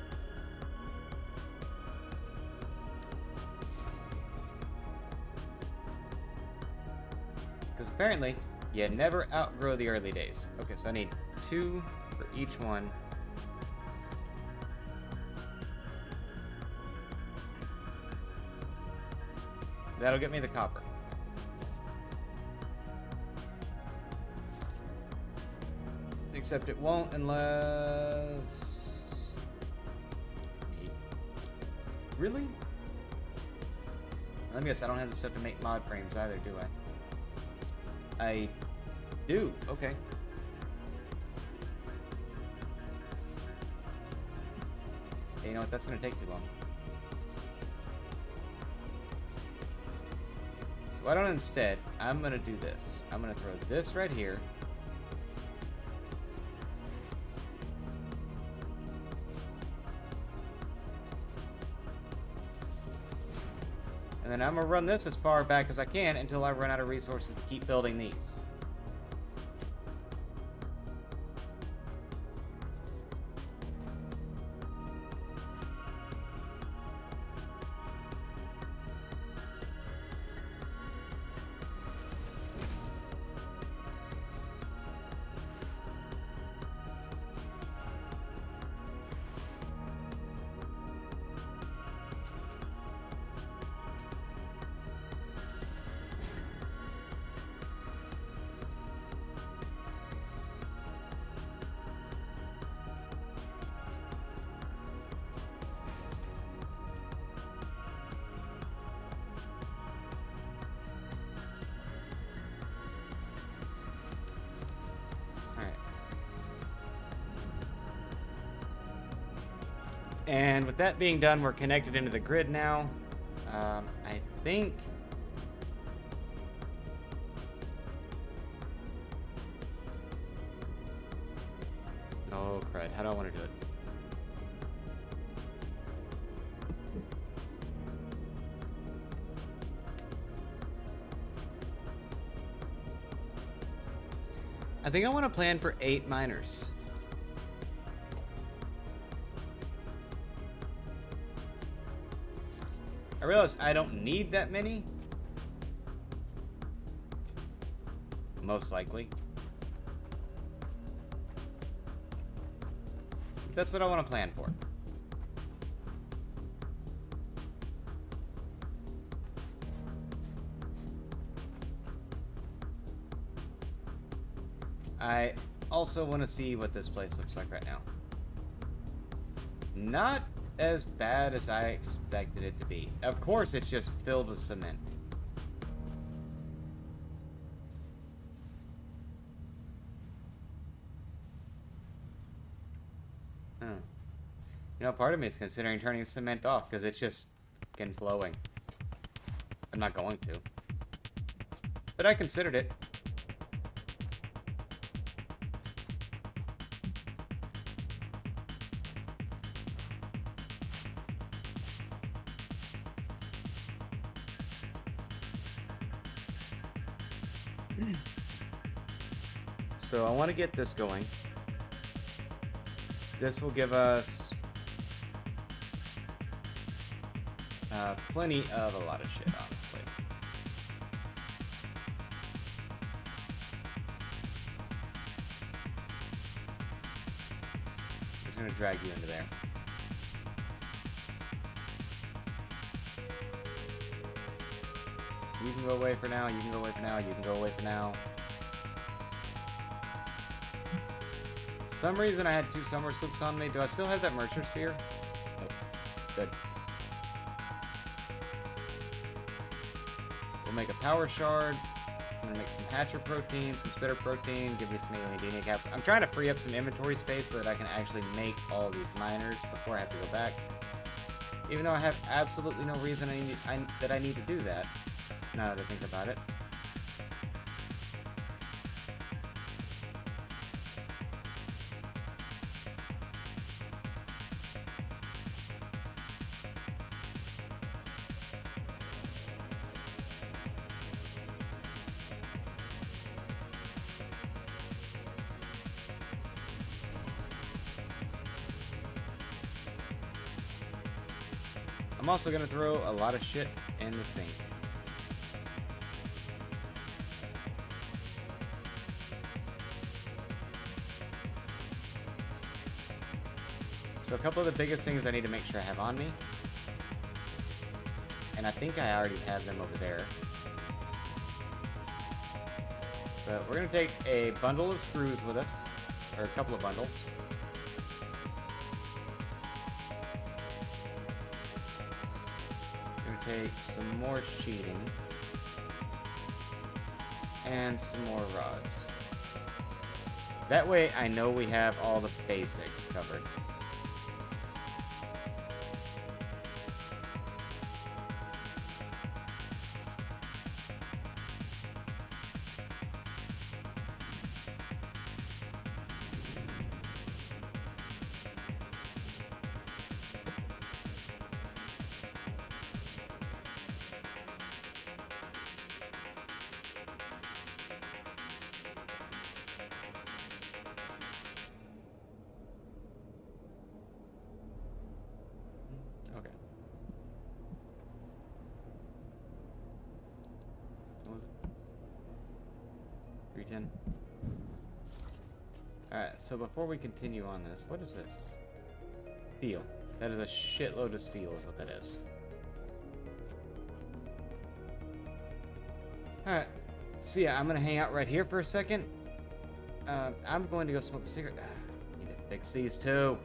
Because apparently, you never outgrow the early days. Okay, so I need 2 for each one. That'll get me the copper. Except it won't unless... Really? Let me guess, I don't have the stuff to make mod frames either, do I? I do. Okay. Hey, you know what? That's going to take too long. So why don't instead, I'm going to do this. I'm going to throw this right here. And then I'm going to run this as far back as I can until I run out of resources to keep building these. And with that being done, we're connected into the grid now. I think... Oh, crud. How do I want to do it? I think I want to plan for 8 miners. I realize I don't need that many. Most likely. That's what I want to plan for. I also want to see what this place looks like right now. Not as bad as I expected it to be. Of course, it's just filled with cement. Huh. You know, part of me is considering turning the cement off because it's just fucking flowing. I'm not going to. But I considered it. So I want to get this going. This will give us plenty of a lot of shit, honestly. I'm just gonna drag you into there. You can go away for now, you can go away for now, you can go away for now. For some reason I had 2 summer slips on me. Do I still have that Mercer Sphere? Oh, good. We'll make a power shard. I'm gonna make some hatcher protein, some spitter protein, give me some alien DNA cap. I'm trying to free up some inventory space so that I can actually make all these miners before I have to go back. Even though I have absolutely no reason that I need to do that, now that I think about it. I'm also going to throw a lot of shit in the sink. So a couple of the biggest things I need to make sure I have on me. And I think I already have them over there. But we're going to take a bundle of screws with us. Or a couple of bundles. Take some more sheeting and some more rods. That way I know we have all the basics covered. Okay. What was it? 310. Alright, so before we continue on this, what is this? Steel. That is a shitload of steel is what that is. Alright. So yeah, I'm gonna hang out right here for a second. I'm going to go smoke a cigarette. Need to fix these too.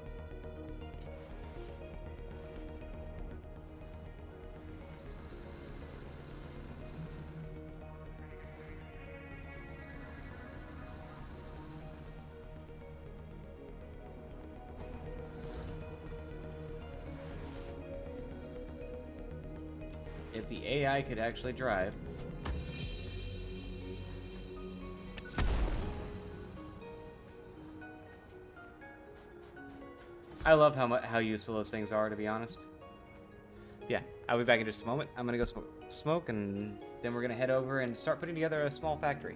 If the AI could actually drive. I love how useful those things are, to be honest. Yeah, I'll be back in just a moment. I'm gonna go smoke, and then we're gonna head over and start putting together a small factory.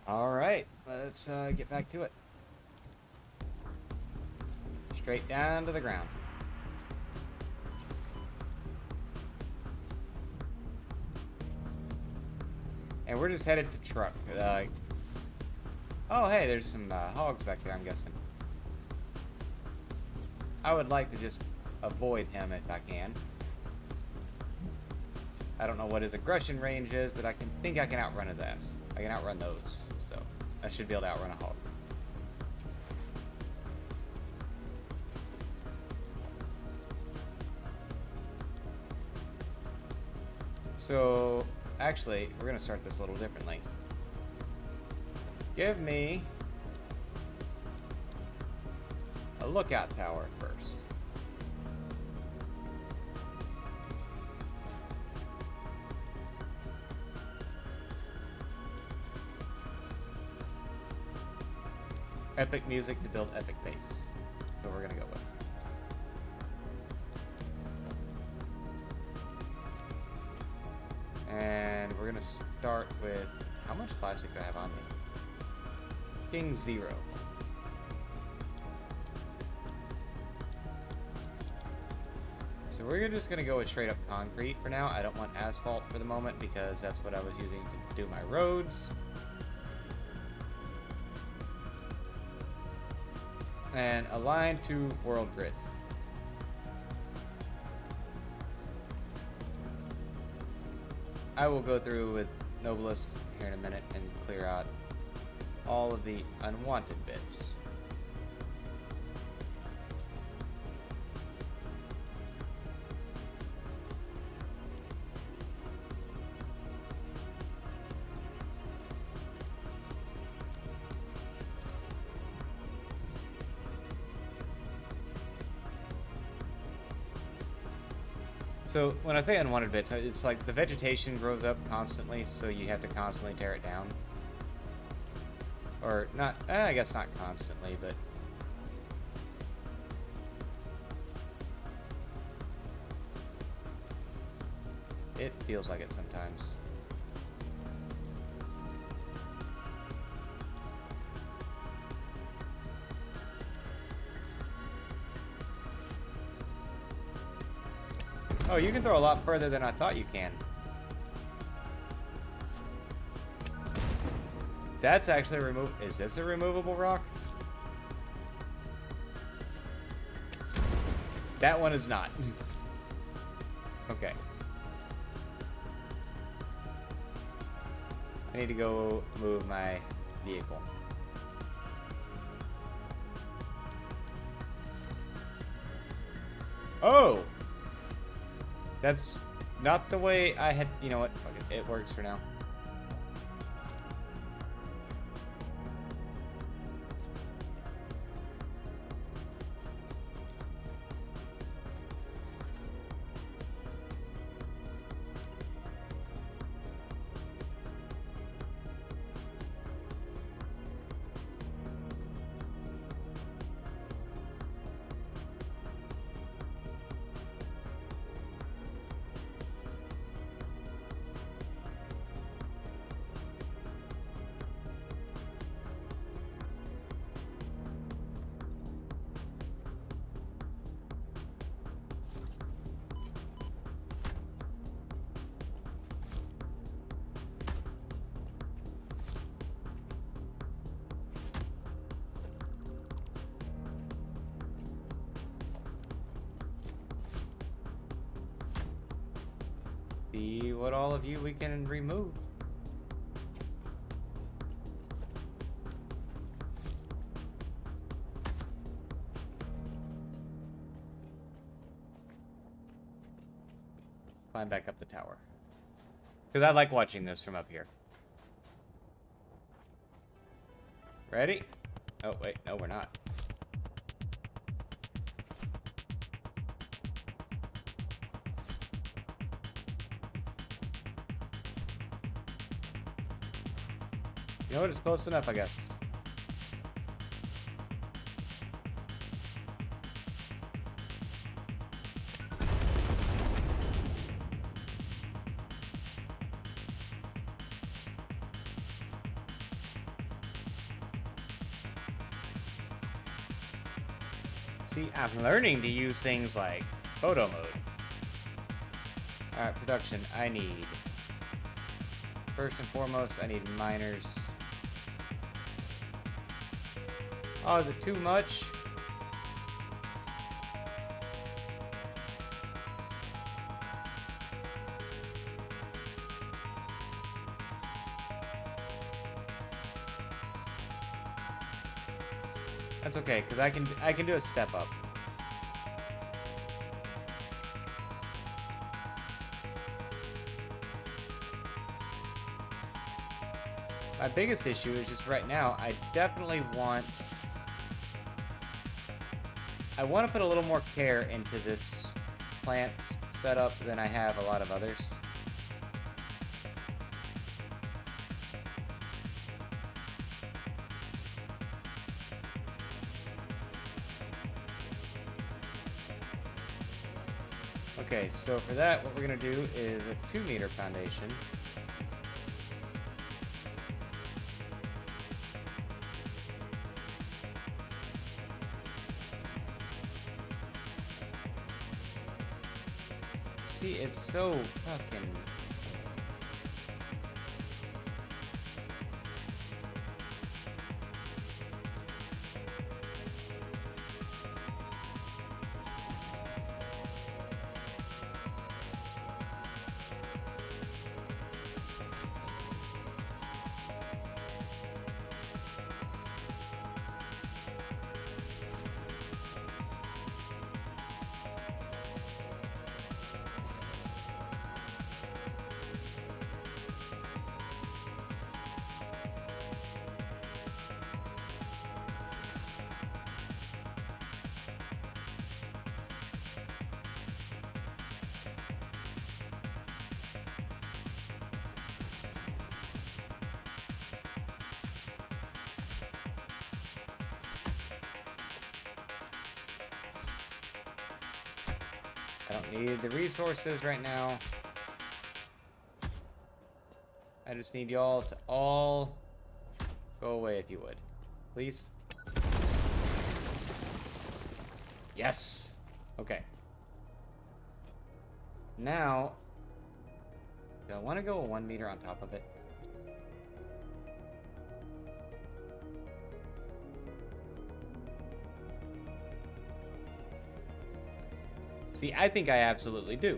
Alright, let's get back to it. Straight down to the ground. And we're just headed to truck. Oh, hey, there's some hogs back there, I'm guessing. I would like to just avoid him if I can. I don't know what his aggression range is, but I think I can outrun his ass. I can outrun those, so I should be able to outrun a hog. So, actually, we're gonna start this a little differently. Give me a lookout tower first. Epic music to build epic base. That's what we're gonna go with. And we're gonna start with, how much plastic do I have on me? King 0. So we're just gonna go with straight up concrete for now. I don't want asphalt for the moment because that's what I was using to do my roads. And align to world grid. I will go through with Noblest here in a minute and clear out all of the unwanted bits. So when I say unwanted bits, it's like the vegetation grows up constantly, so you have to constantly tear it down. Or not, I guess not constantly, but it feels like it sometimes. Oh, you can throw a lot further than I thought you can. That's actually is this a removable rock? That one is not. Okay. I need to go move my vehicle. Oh! That's not the way I had... You know what? Fuck it. It works for now. See what all of you we can remove. Climb back up the tower. Because I like watching this from up here. Ready? Oh, wait. No, we're not. You know what? It's close enough, I guess. See, I'm learning to use things like photo mode. Alright, production. I need... First and foremost, I need miners. Oh, is it too much? That's okay, because I can do a step up. My biggest issue is just right now, I definitely want... I want to put a little more care into this plant setup than I have a lot of others. Okay, so for that, what we're going to do is a 2-meter foundation. See, it's so fucking... I don't need the resources right now. I just need y'all to all go away if you would. Please. Yes! Okay. Now, do I want to go a 1 meter on top of it? See, I think I absolutely do.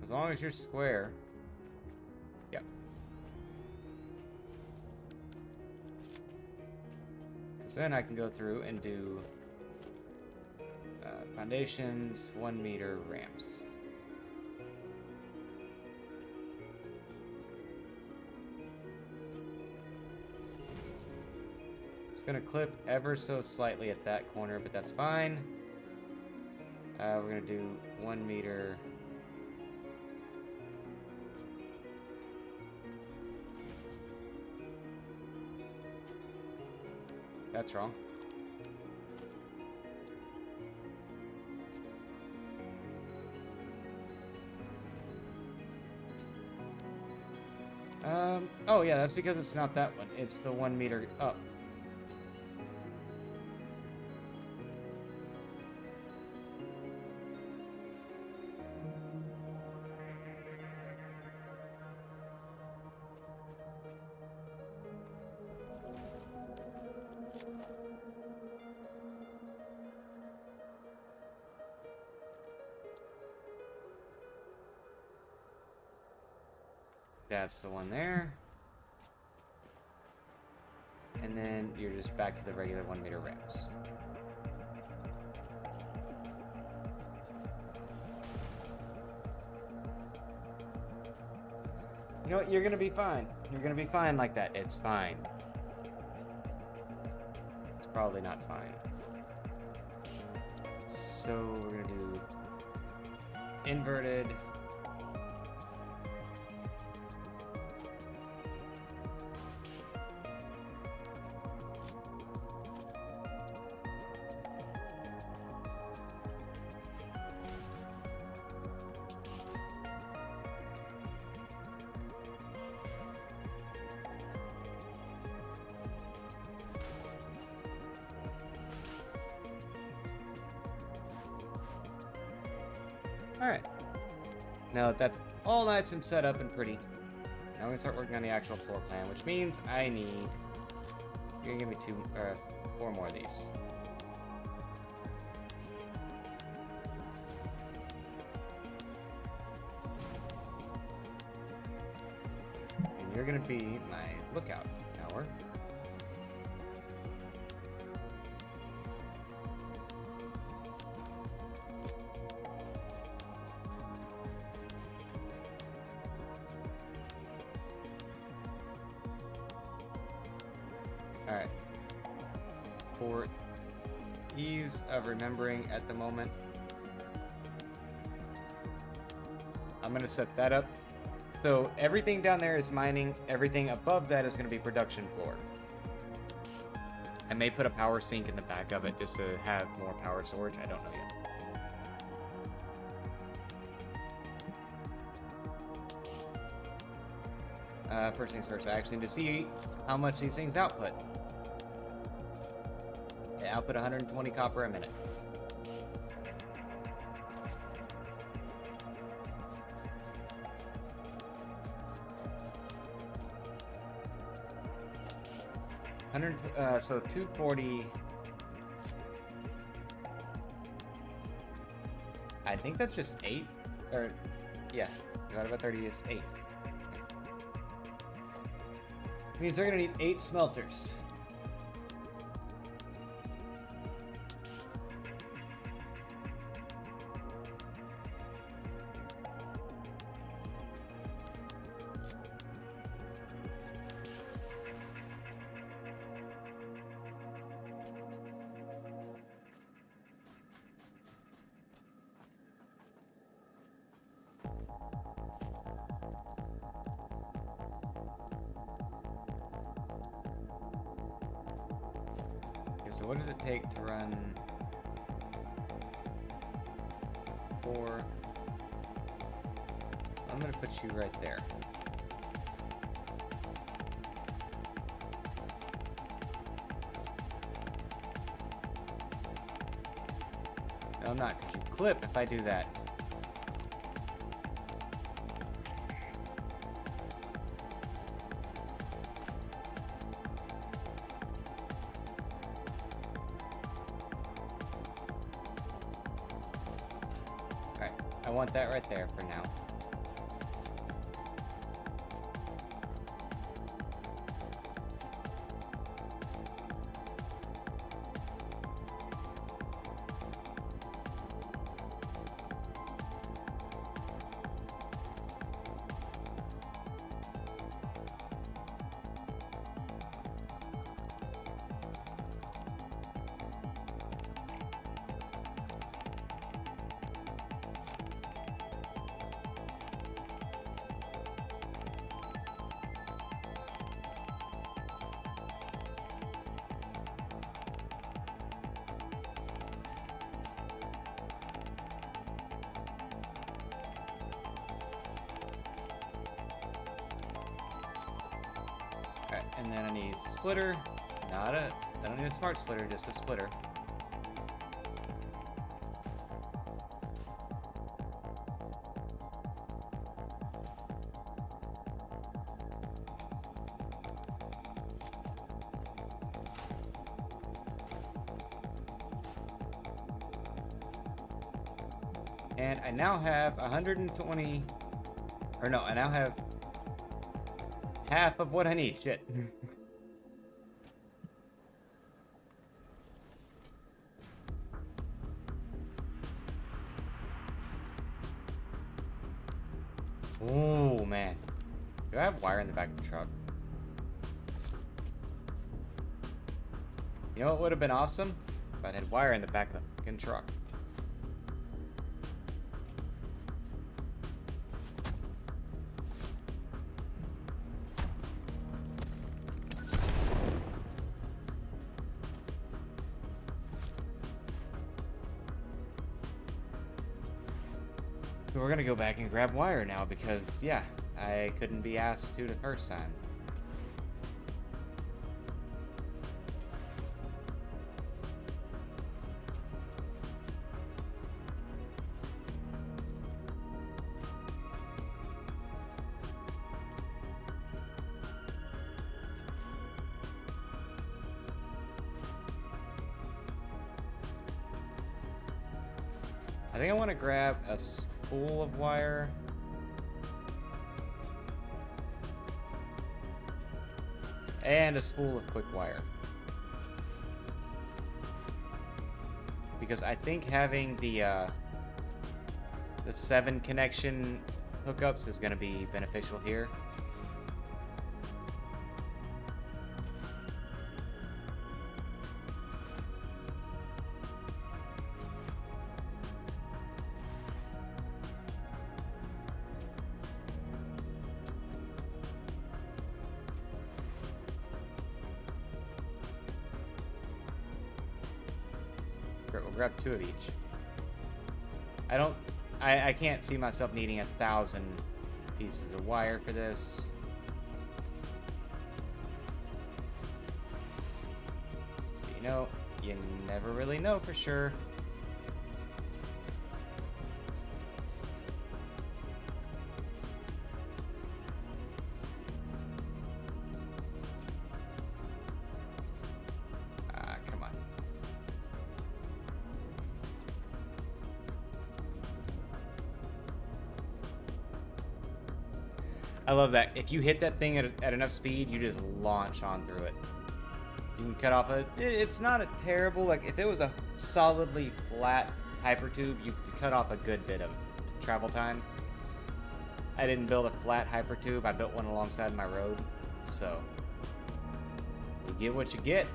As long as you're square. Yep. Because then I can go through and do foundations, 1 meter ramps. It's going to clip ever so slightly at that corner, but that's fine. We're going to do 1 meter. That's wrong. Oh yeah, that's because it's not that one. It's the 1 meter up. That's the one there. and then you're just back to the regular 1 meter ramps. You know what? You're gonna be fine. You're gonna be fine like that. It's fine. It's probably not fine. So we're gonna do inverted. Alright. Now that that's all nice and set up and pretty, now we're gonna start working on the actual floor plan, which means I need... You're gonna give me 4 more of these. And you're gonna be my lookout tower. Alright. For ease of remembering at the moment, I'm going to set that up. So everything down there is mining, everything above that is going to be production floor. I may put a power sink in the back of it just to have more power storage, I don't know yet. First things first, I actually need to see how much these things output. They output 120 copper a minute. So 240. I think that's just 8. Or, yeah, divided by 30 is 8. Means they're gonna need 8 smelters. So what does it take to run 4? I'm gonna put you right there. No, I'm not, because you clip if I do that. I want that right there for now. Alright, and then I need splitter. I don't need a smart splitter, just a splitter. And I now have 120, or no, I now have half of what I need. Shit. Oh, man. Do I have wire in the back of the truck? You know what would have been awesome? If I had wire in the back of the fucking truck. So we're gonna go back and grab wire now because, yeah, I couldn't be asked to the first time. I think I want to grab a spool of wire. And a spool of quick wire. Because I think having the 7 connection hookups is going to be beneficial here. We'll grab 2 of each. I can't see myself needing 1,000 pieces of wire for this. But you know, you never really know for sure. Come on. I love that. If you hit that thing at enough speed, you just launch on through it. You can cut off it's not a terrible, like if it was a solidly flat hypertube, you could cut off a good bit of travel time. I didn't build a flat hypertube, I built one alongside my road, so you get what you get.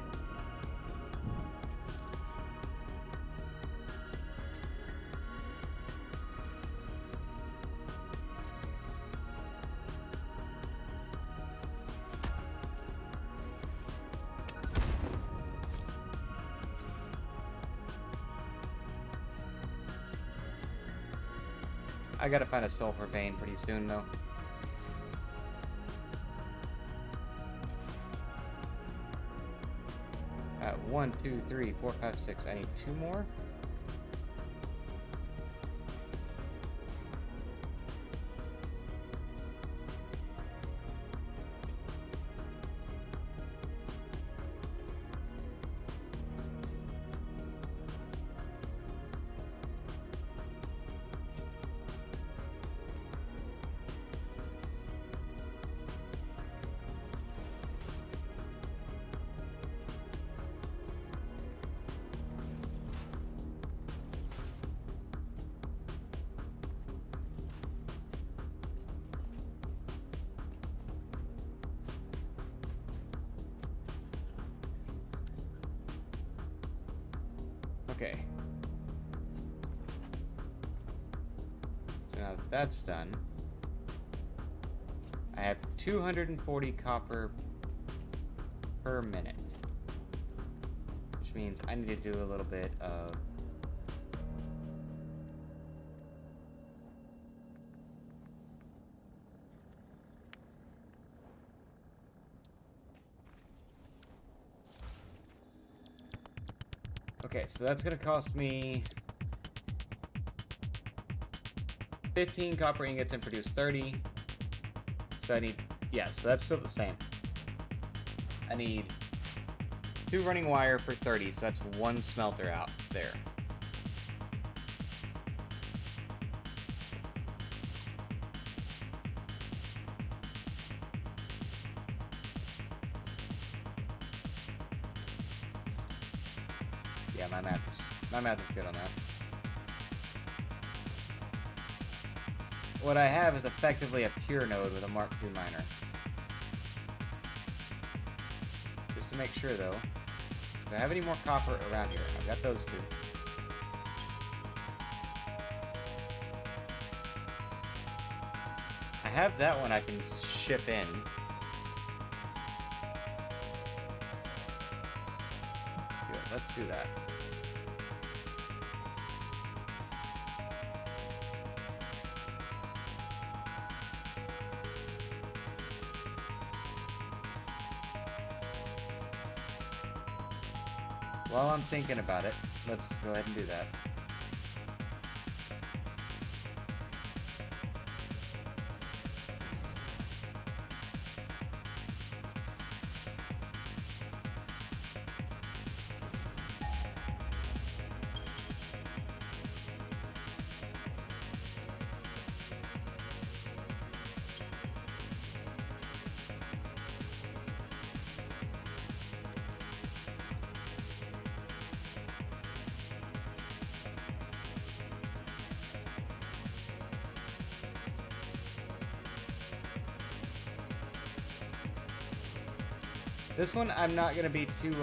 I gotta find a sulfur vein pretty soon, though. At 1, 2, 3, 4, 5, 6. I need 2 more. Okay. So now that that's done, I have 240 copper per minute, which means I need to do a little bit of okay, so that's gonna cost me 15 copper ingots and produce 30. So I need, yeah, so that's still the same. I need 2 running wire for 30, so that's 1 smelter out there. Yeah, my math is good on that. what I have is effectively a pure node with a Mark II miner. Just to make sure, though, do I have any more copper around here? I've got those two. I have that one I can ship in. Good, let's do that. While I'm thinking about it, let's go ahead and do that. This one I'm not gonna be too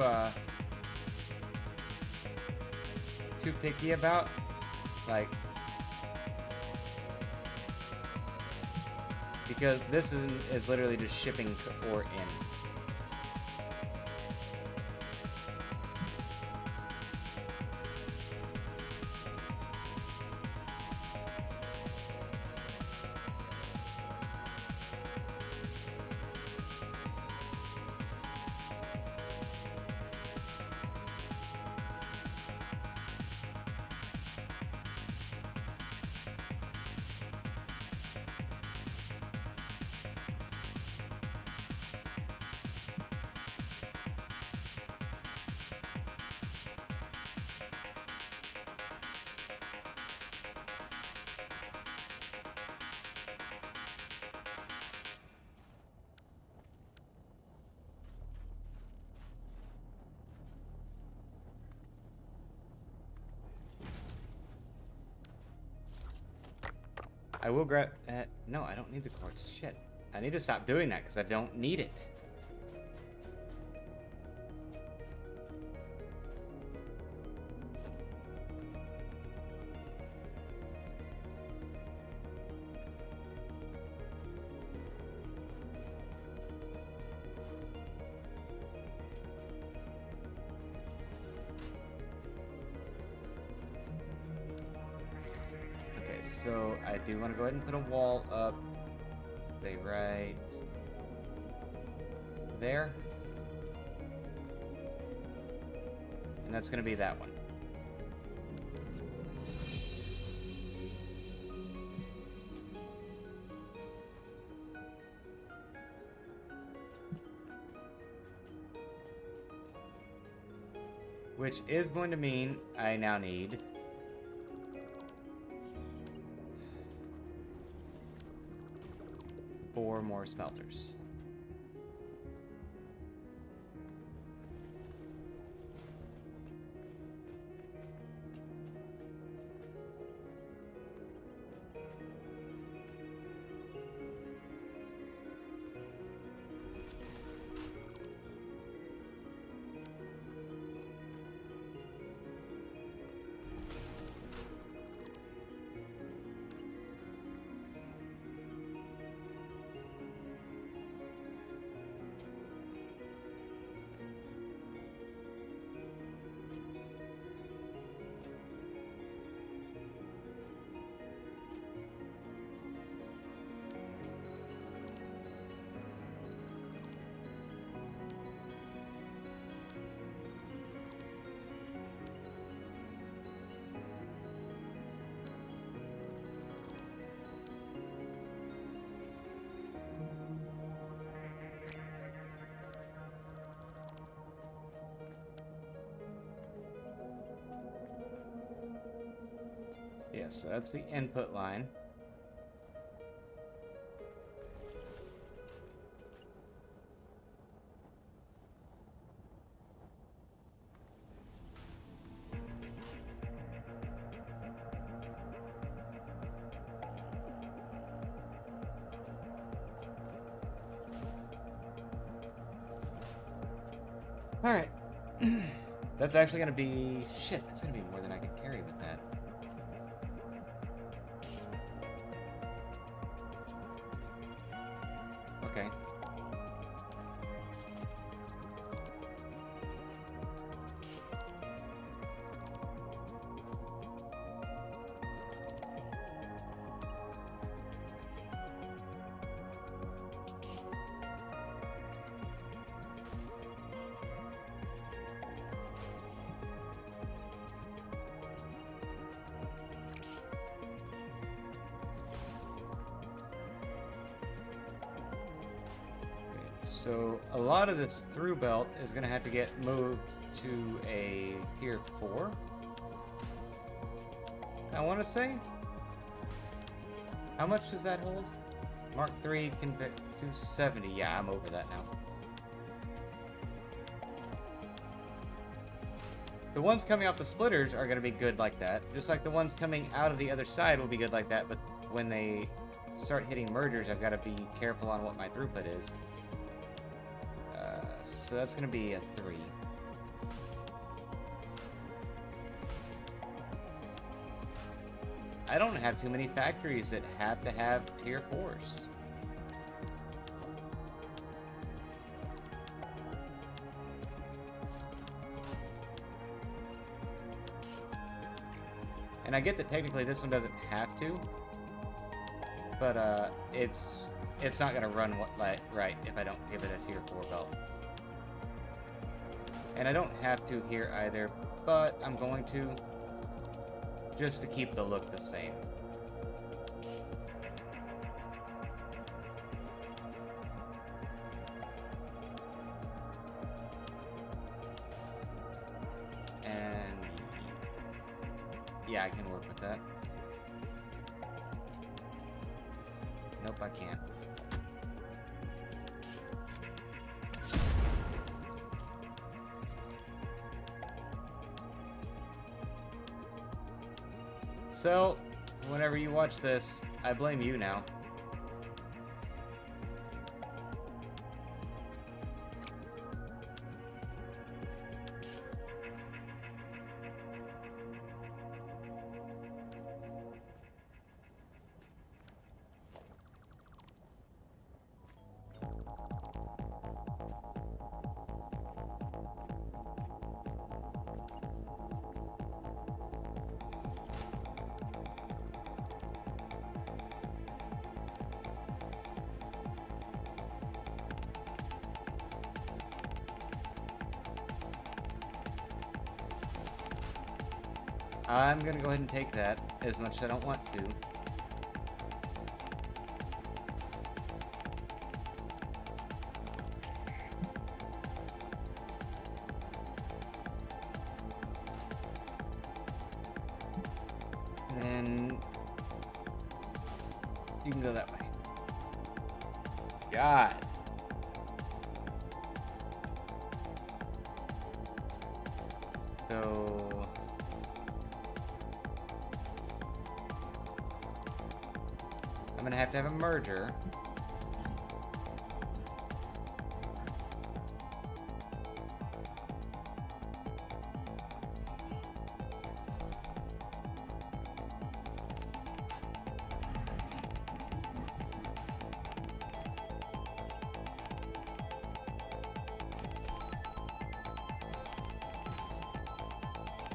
picky about, because this is literally just shipping ore in. I will grab... no, I don't need the quartz. Shit. I need to stop doing that because I don't need it. So I do want to go ahead and put a wall up, say right there, and that's going to be that one. Which is going to mean I now need 4 more smelters. Yes, so that's the input line. Alright. That's actually going to be... Shit, that's going to be more than I can carry with that. Okay. So a lot of this through belt is going to have to get moved to a tier 4. I want to say. How much does that hold? Mark 3 convict 270. Yeah, I'm over that now. The ones coming off the splitters are going to be good like that. Just like the ones coming out of the other side will be good like that. But when they start hitting mergers, I've got to be careful on what my throughput is. So that's going to be a 3. I don't have too many factories that have to have tier 4s. And I get that technically this one doesn't have to, but it's not going to run right if I don't give it a tier 4 belt. And I don't have to here either, but I'm going to, just to keep the look the same. And yeah, I can work with that. Nope, I can't. So, whenever you watch this, I blame you now. I'm gonna go ahead and take that, as much as I don't want to. And then you can go that way. God. So I'm gonna have to have a merger.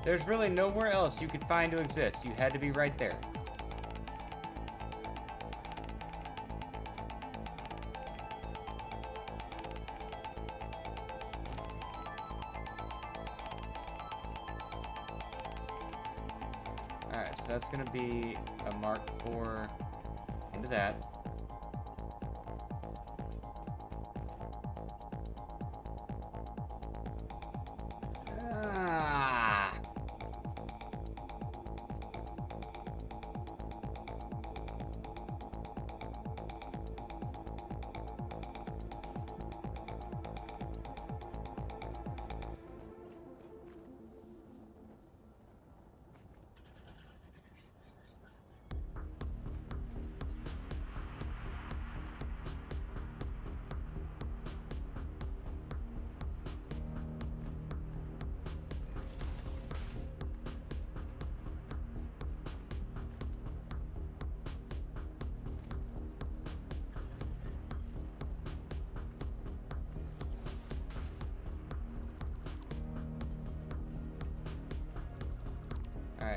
There's really nowhere else you could find to exist. You had to be right there. Alright, so that's going to be a Mark 4 into that.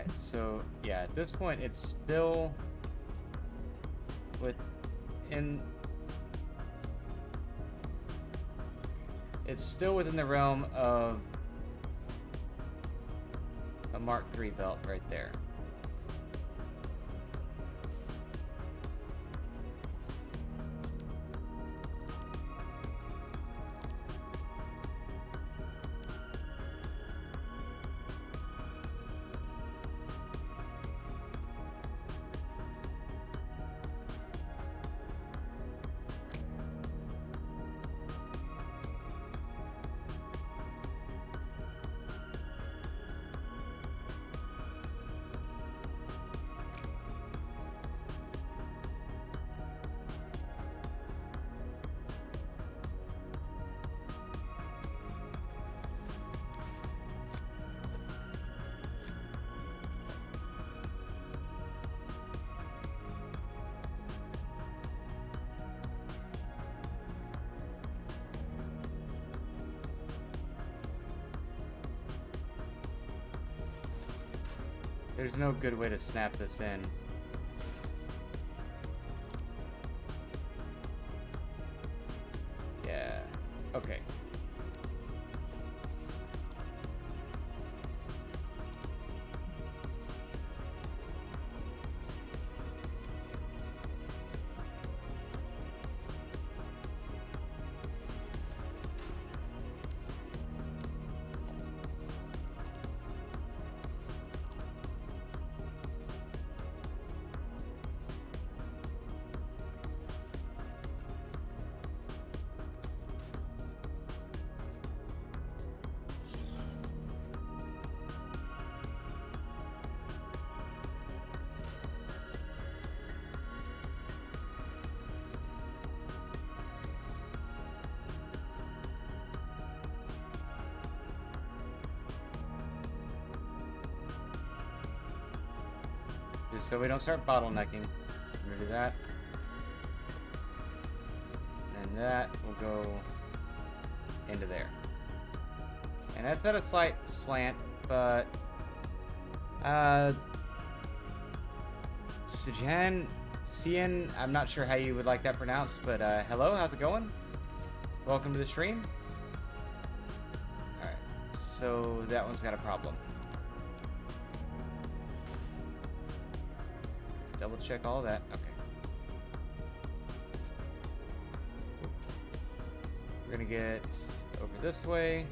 Alright, so yeah, at this point it's still within the realm of a Mark III belt right there. There's no good way to snap this in. Yeah. Okay. Just so we don't start bottlenecking. I'm gonna do that. And that will go into there. And that's at a slight slant, but Sian, I'm not sure how you would like that pronounced, but hello, how's it going? Welcome to the stream. Alright, so that one's got a problem. Double check all that. Okay. We're gonna get over this way.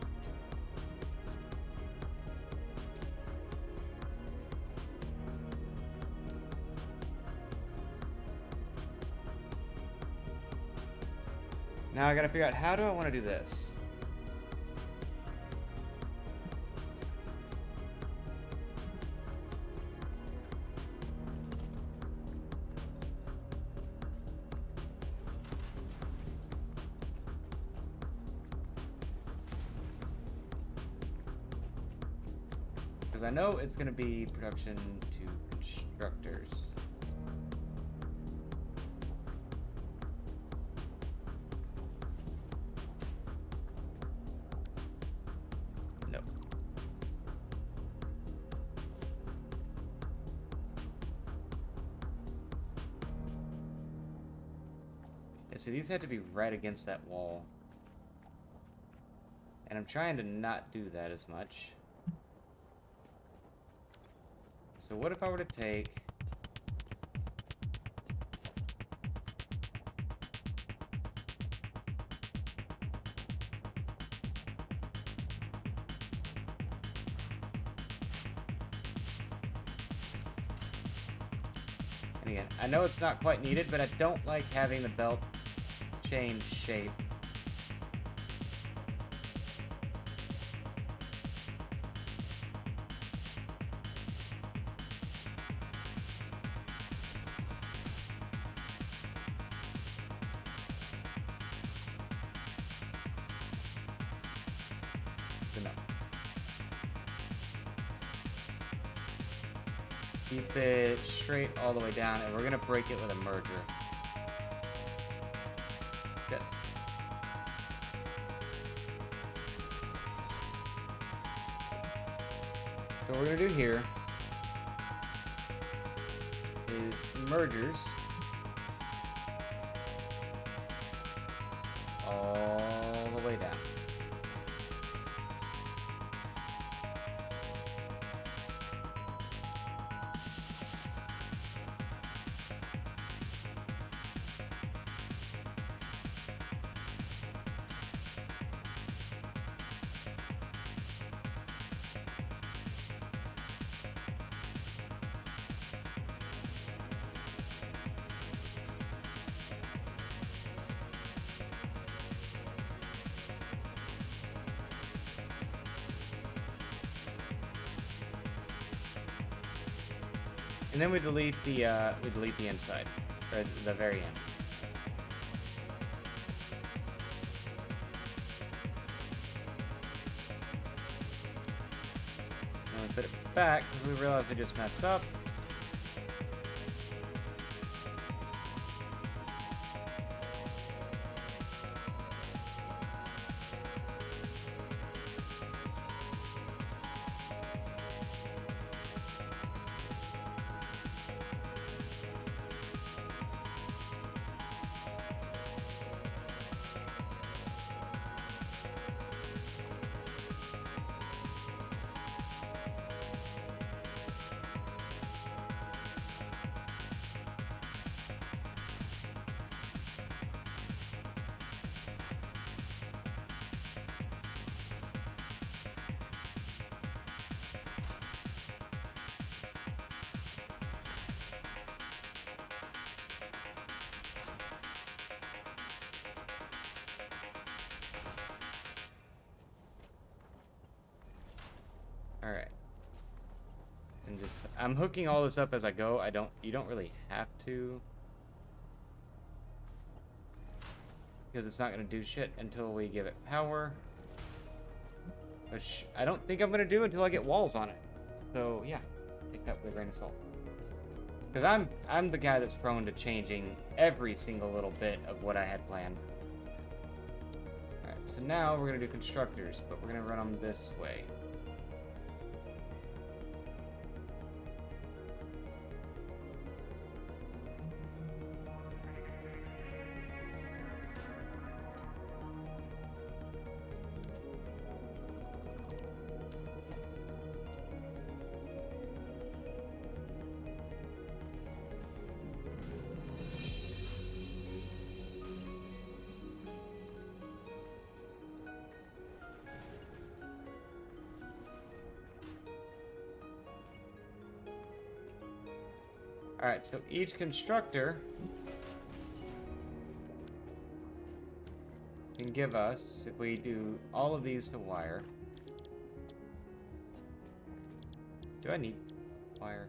Now I gotta figure out, how do I want to do this? Because I know it's going to be production to constructors. Nope. Yeah, so these had to be right against that wall. And I'm trying to not do that as much. So what if I were to take... And again, I know it's not quite needed, but I don't like having the belt change shape. Keep it straight all the way down, and we're gonna break it with a merger. Good. So what we're gonna do here is mergers all the way down. And then we delete the inside, or the very end. And we put it back because we realized we just messed up. Alright. And just, I'm hooking all this up as I go. You don't really have to. Because it's not going to do shit until we give it power. Which I don't think I'm going to do until I get walls on it. So, yeah. Take that with a grain of salt. Because I'm the guy that's prone to changing every single little bit of what I had planned. Alright, so now we're going to do constructors, but we're going to run them this way. Alright, so each constructor can give us, if we do all of these to wire. Do I need wire?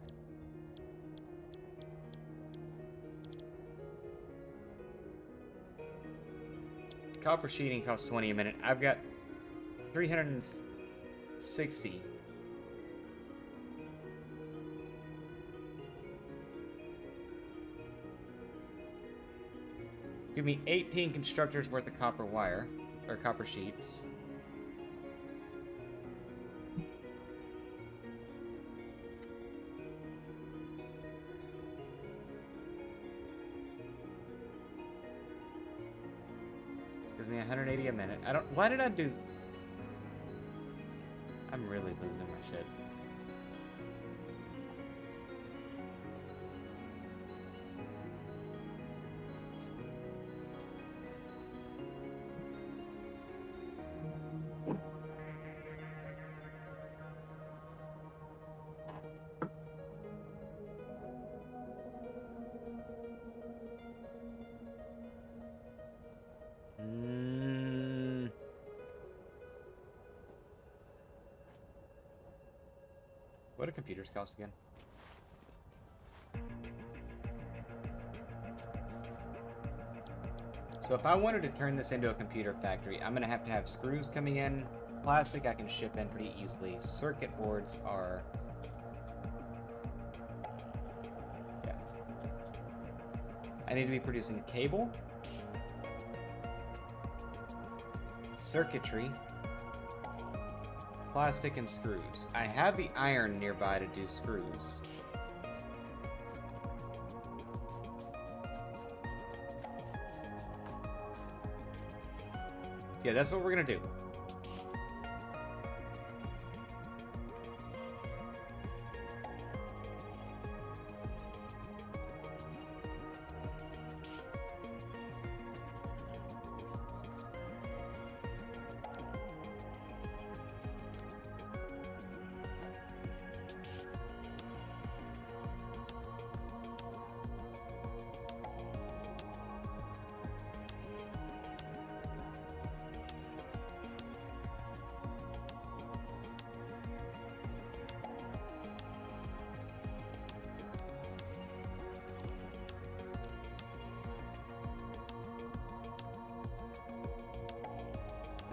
Copper sheeting costs 20 a minute. I've got 360. Give me 18 constructors worth of copper wire, or copper sheets. Gives me 180 a minute. Why did I do... I'm really losing my shit. What do computers cost again? So if I wanted to turn this into a computer factory, I'm going to have screws coming in. Plastic I can ship in pretty easily. Circuit boards are... yeah. I need to be producing cable. Circuitry. Plastic and screws. I have the iron nearby to do screws. Yeah, that's what we're gonna do.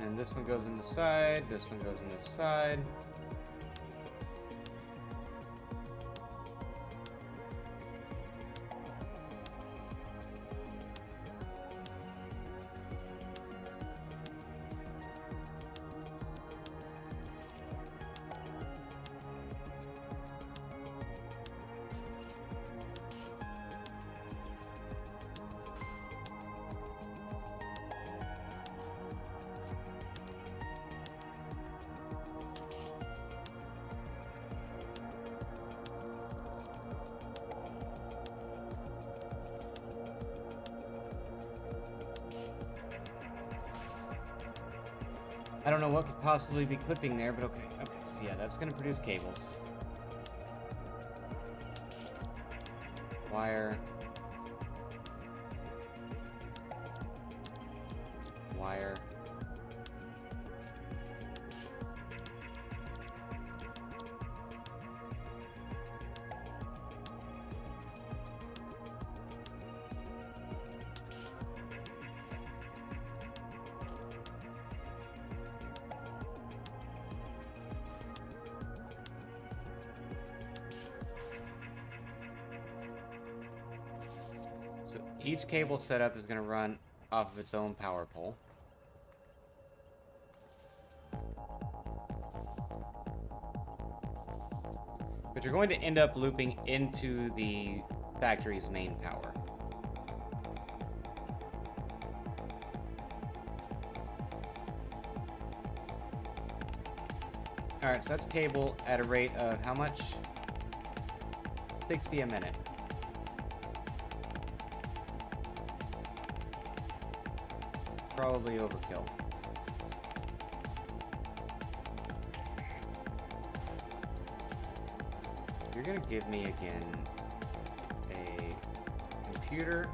And this one goes in the side, this one goes in the side. I don't know what could possibly be clipping there, but okay. Okay, so yeah, that's gonna produce cables. Wire. Wire. So each cable setup is going to run off of its own power pole. But you're going to end up looping into the factory's main power. Alright, so that's cable at a rate of how much? 60 a minute. Probably overkill. You're gonna give me again a computer.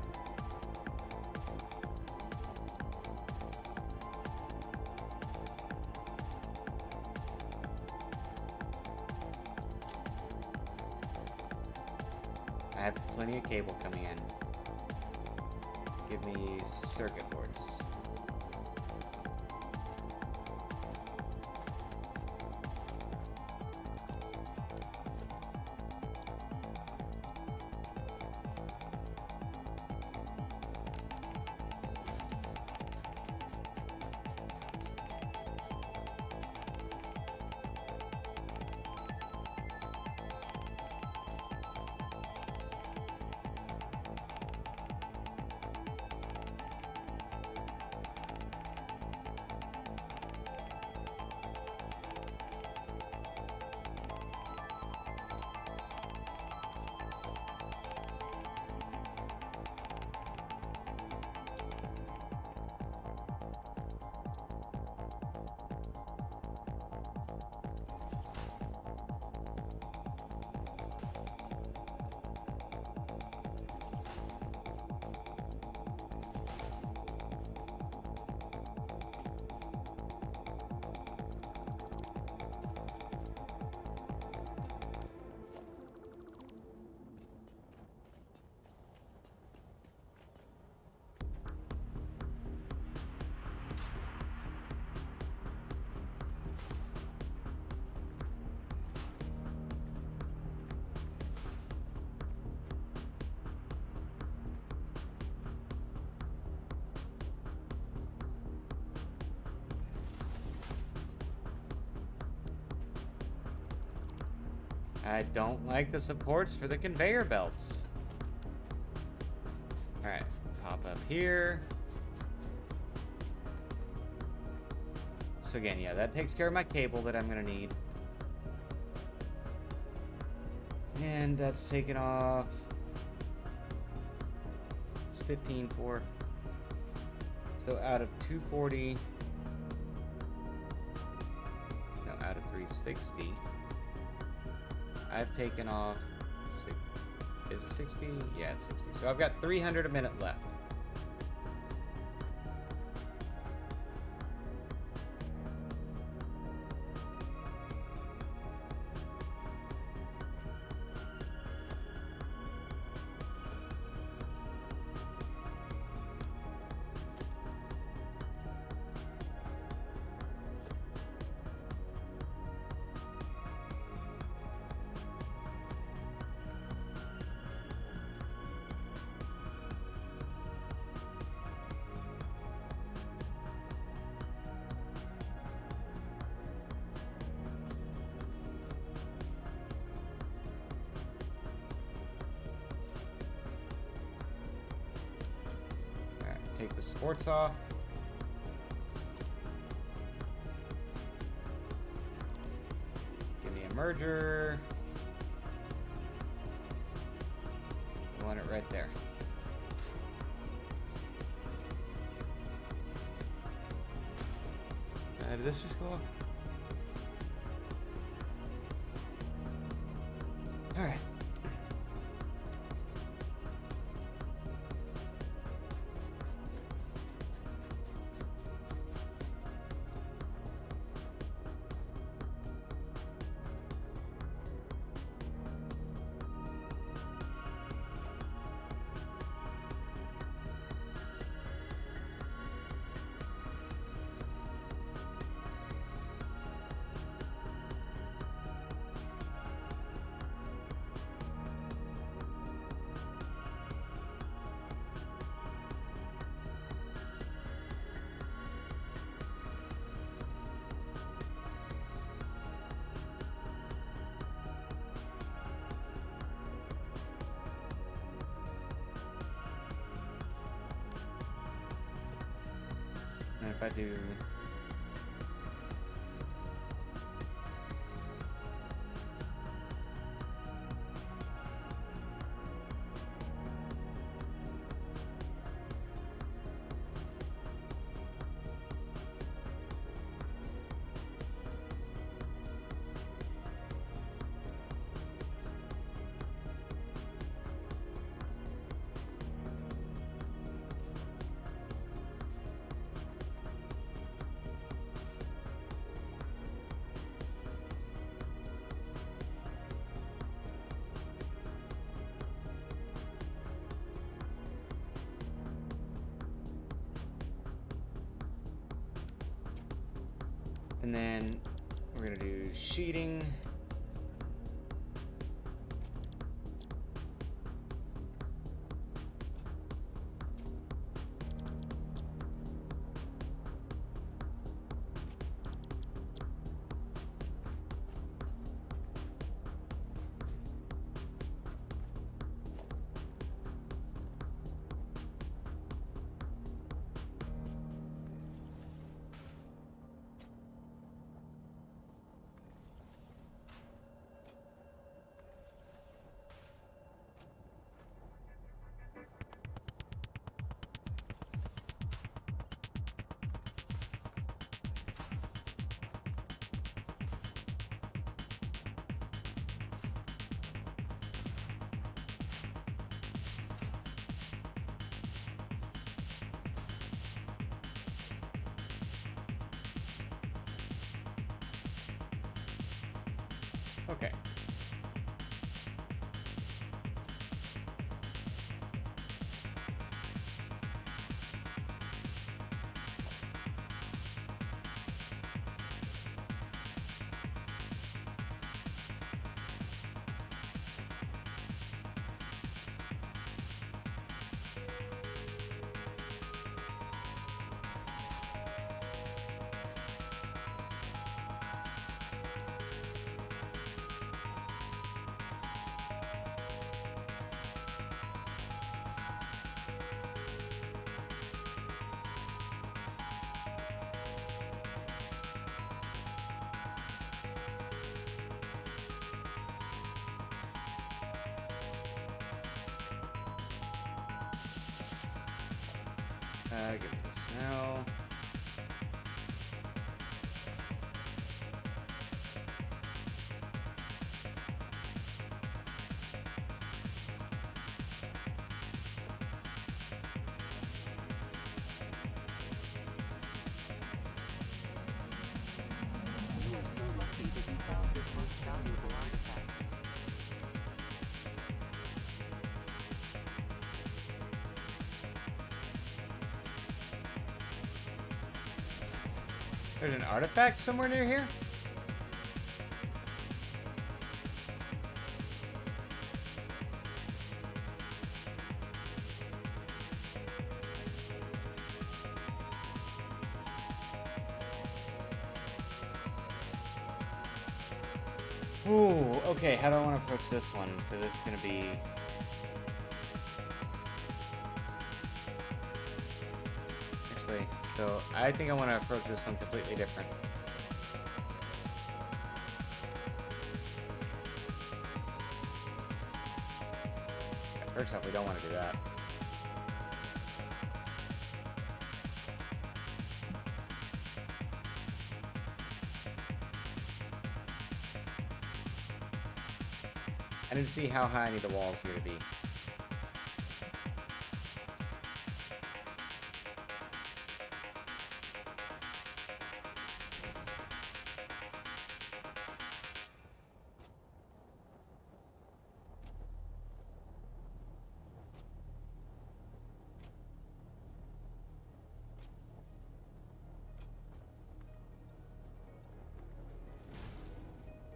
I have plenty of cable coming in. Give me circuit boards. I don't like the supports for the conveyor belts. Alright, pop up here. So again, yeah, that takes care of my cable that I'm gonna need. And that's taken off. It's 15 for. So out of 240. No, out of 360. I've taken off. Is it 60? Yeah, it's 60. So I've got 300 a minute left. Take the supports off. Give me a merger. I want it right there. Did this just go off? All right. And if I do and then we're gonna do sheeting. Okay. Give me the smell. You are so lucky that you found this most valuable artifact. There's an artifact somewhere near here? Ooh, okay, how do I want to approach this one? Because this is going to be... Actually, so I think I want to approach this one completely different. First off, we don't want to do that. I need to see how high I need the walls here to be.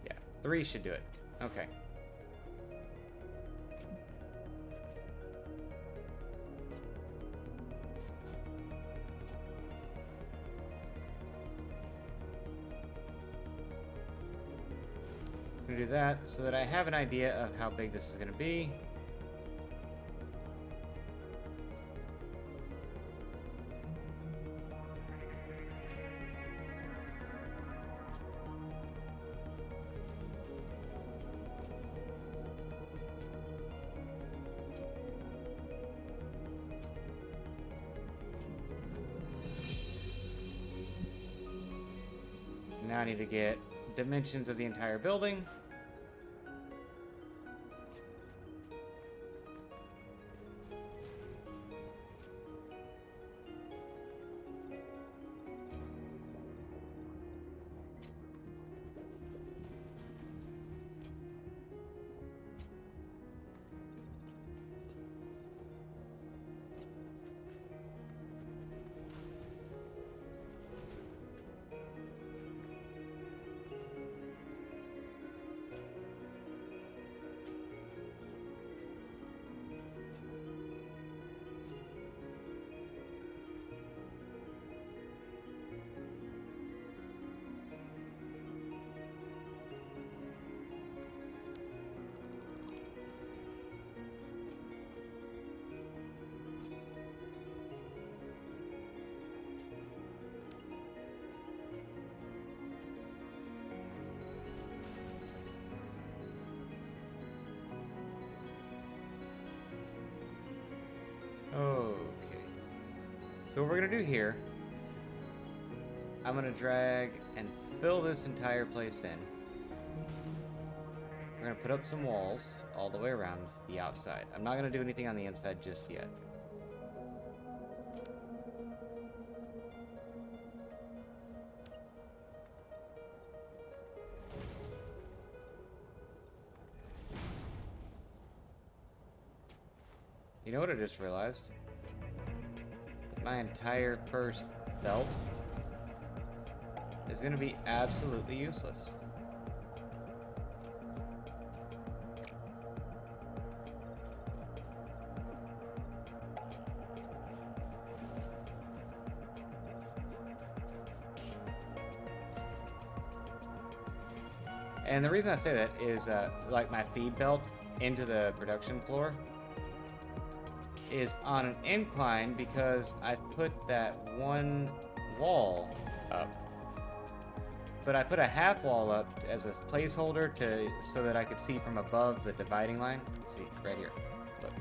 Yeah, 3 should do it. Okay. I'm gonna do that so that I have an idea of how big this is gonna be. Now I need to get dimensions of the entire building. Okay. So what we're gonna do here, I'm gonna drag and fill this entire place in. We're gonna put up some walls all the way around the outside. I'm not gonna do anything on the inside just yet. You know what I just realized? My entire first belt is going to be absolutely useless. And the reason I say that is, like my feed belt into the production floor is on an incline because I put that one wall up. But I put a half wall up as a placeholder so that I could see from above the dividing line. See, right here. Look.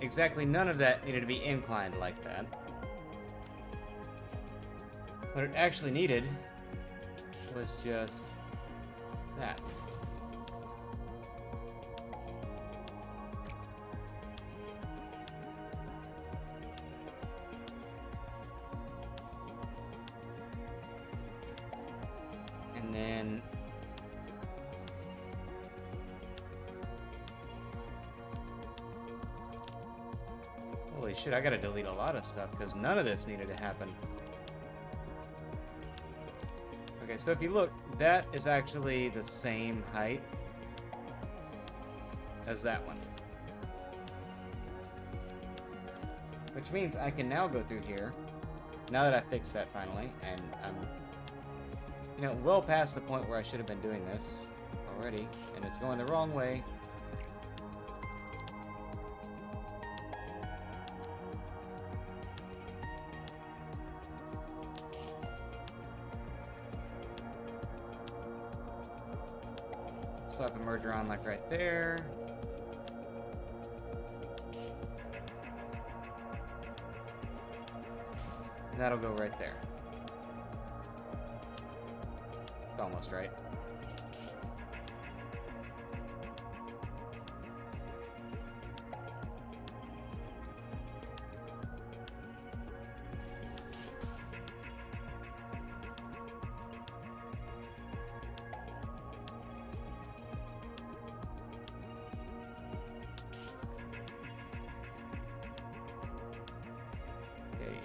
exactly none of that needed to be inclined like that. What it actually needed was just that. And then holy shit, I gotta delete a lot of stuff because none of this needed to happen. Okay, so if you look, that is actually the same height as that one. Which means I can now go through here, now that I fixed that finally, and I'm, you know, well past the point where I should have been doing this already, and it's going the wrong way. Slap a merger on like right there. And that'll go right there. It's almost right.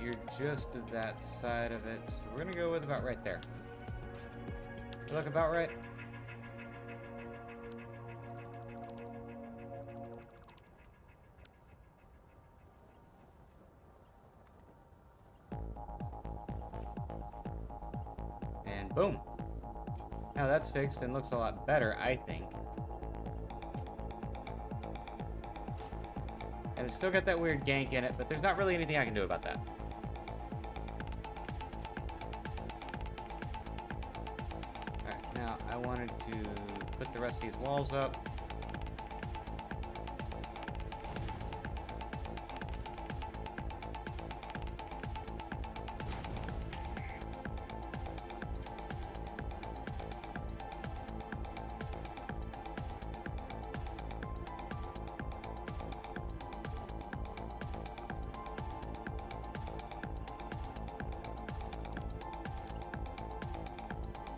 You're just to that side of it, so we're gonna go with about right there. Look about right. And boom. Now that's fixed and looks a lot better, I think. And it's still got that weird gank in it, but there's not really anything I can do about that. Alright, now I wanted to put the rest of these walls up.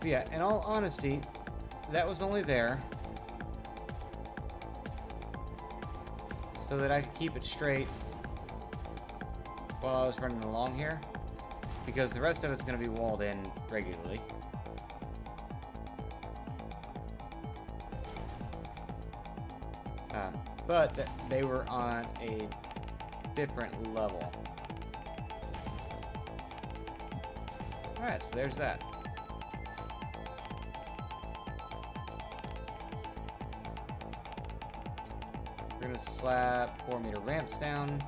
So yeah, in all honesty, that was only there so that I could keep it straight while I was running along here, because the rest of it's going to be walled in regularly. But they were on a different level. Alright, so there's that. We're gonna slap 4-meter ramps down.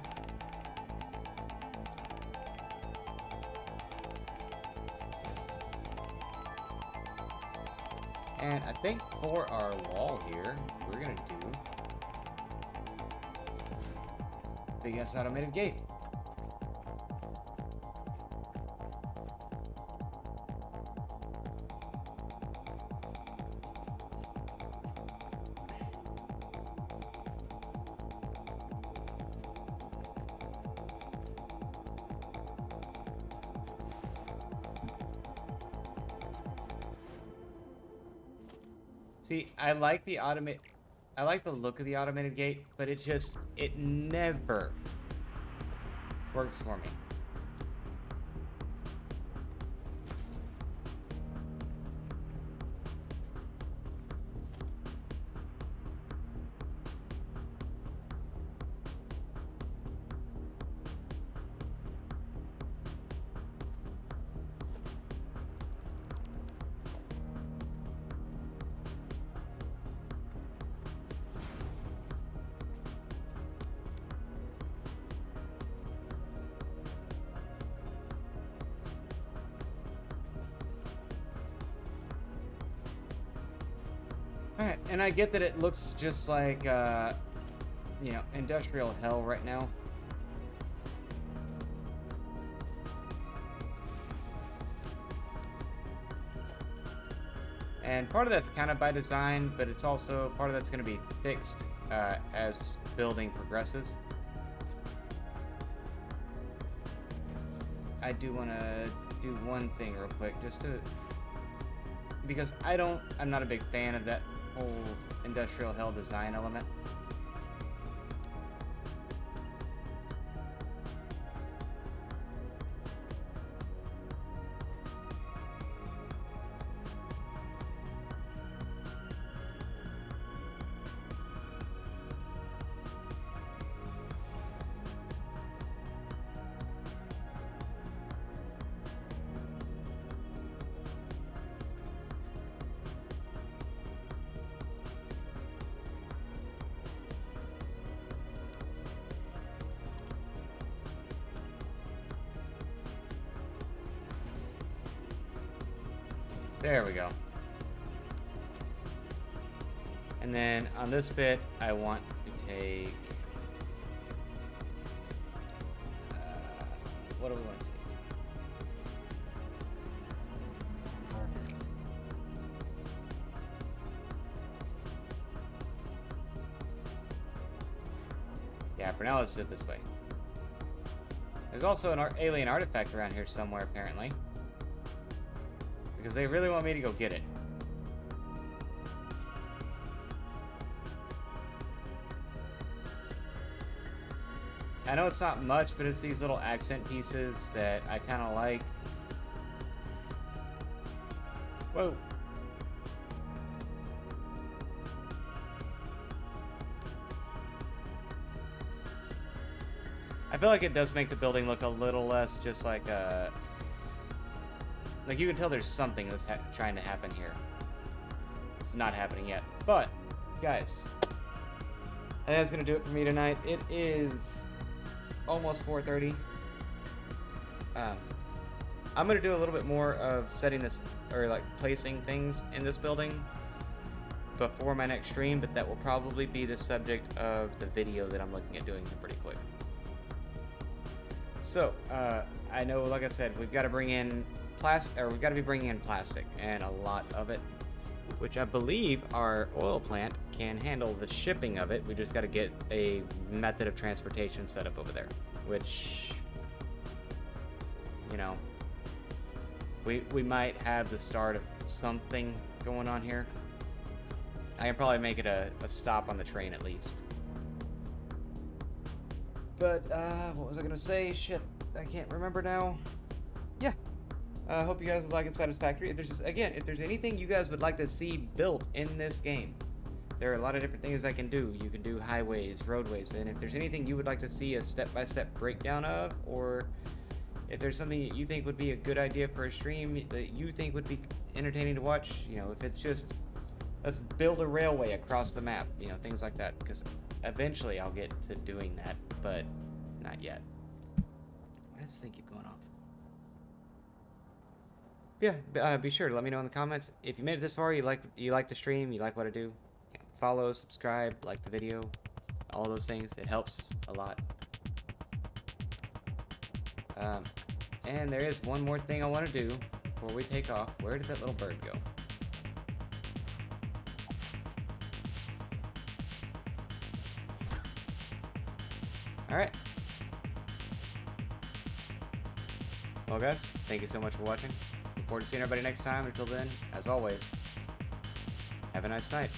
And I think for our wall here, we're gonna do big ass automated gate. See, I like the look of the automated gate, but it never works for me. Alright, and I get that it looks just like, you know, industrial hell right now. And part of that's kind of by design, but it's also part of that's going to be fixed as building progresses. I do want to do one thing real quick, just to, because I'm not a big fan of that whole industrial hell design element. There we go. And then on this bit, I want to take... what do we want to take? Harvest. Yeah, for now, let's do it this way. There's also an alien artifact around here somewhere, apparently. Because they really want me to go get it. I know it's not much, but it's these little accent pieces that I kind of like. Whoa. I feel like it does make the building look a little less just like a... Like, you can tell there's something that's trying to happen here. It's not happening yet. But, guys, I think that's going to do it for me tonight. It is almost 4:30. I'm going to do a little bit more of setting this, or like placing things in this building before my next stream, but that will probably be the subject of the video that I'm looking at doing here pretty quick. So, I know, like I said, we've got to bring in we've got to be bringing in plastic, and a lot of it, which I believe our oil plant can handle the shipping of it. We just got to get a method of transportation set up over there, which, you know, we might have the start of something going on here. I can probably make it a stop on the train at least. But, what was I gonna say? Shit, I can't remember now. Yeah. I hope you guys would like it Satisfactory. If there's anything you guys would like to see built in this game, there are a lot of different things I can do. You can do highways, roadways, and if there's anything you would like to see a step-by-step breakdown of, or if there's something that you think would be a good idea for a stream that you think would be entertaining to watch, you know, if it's just, let's build a railway across the map, you know, things like that, because eventually I'll get to doing that, but not yet. Why does this thing keep going off? Yeah, be sure to let me know in the comments if you made it this far. You like the stream, you like what I do. Yeah, follow, subscribe, like the video, all those things. It helps a lot. And there is one more thing I want to do before we take off. Where did that little bird go? All right. Well, guys, thank you so much for watching. Look forward to seeing everybody next time. Until then, as always, have a nice night.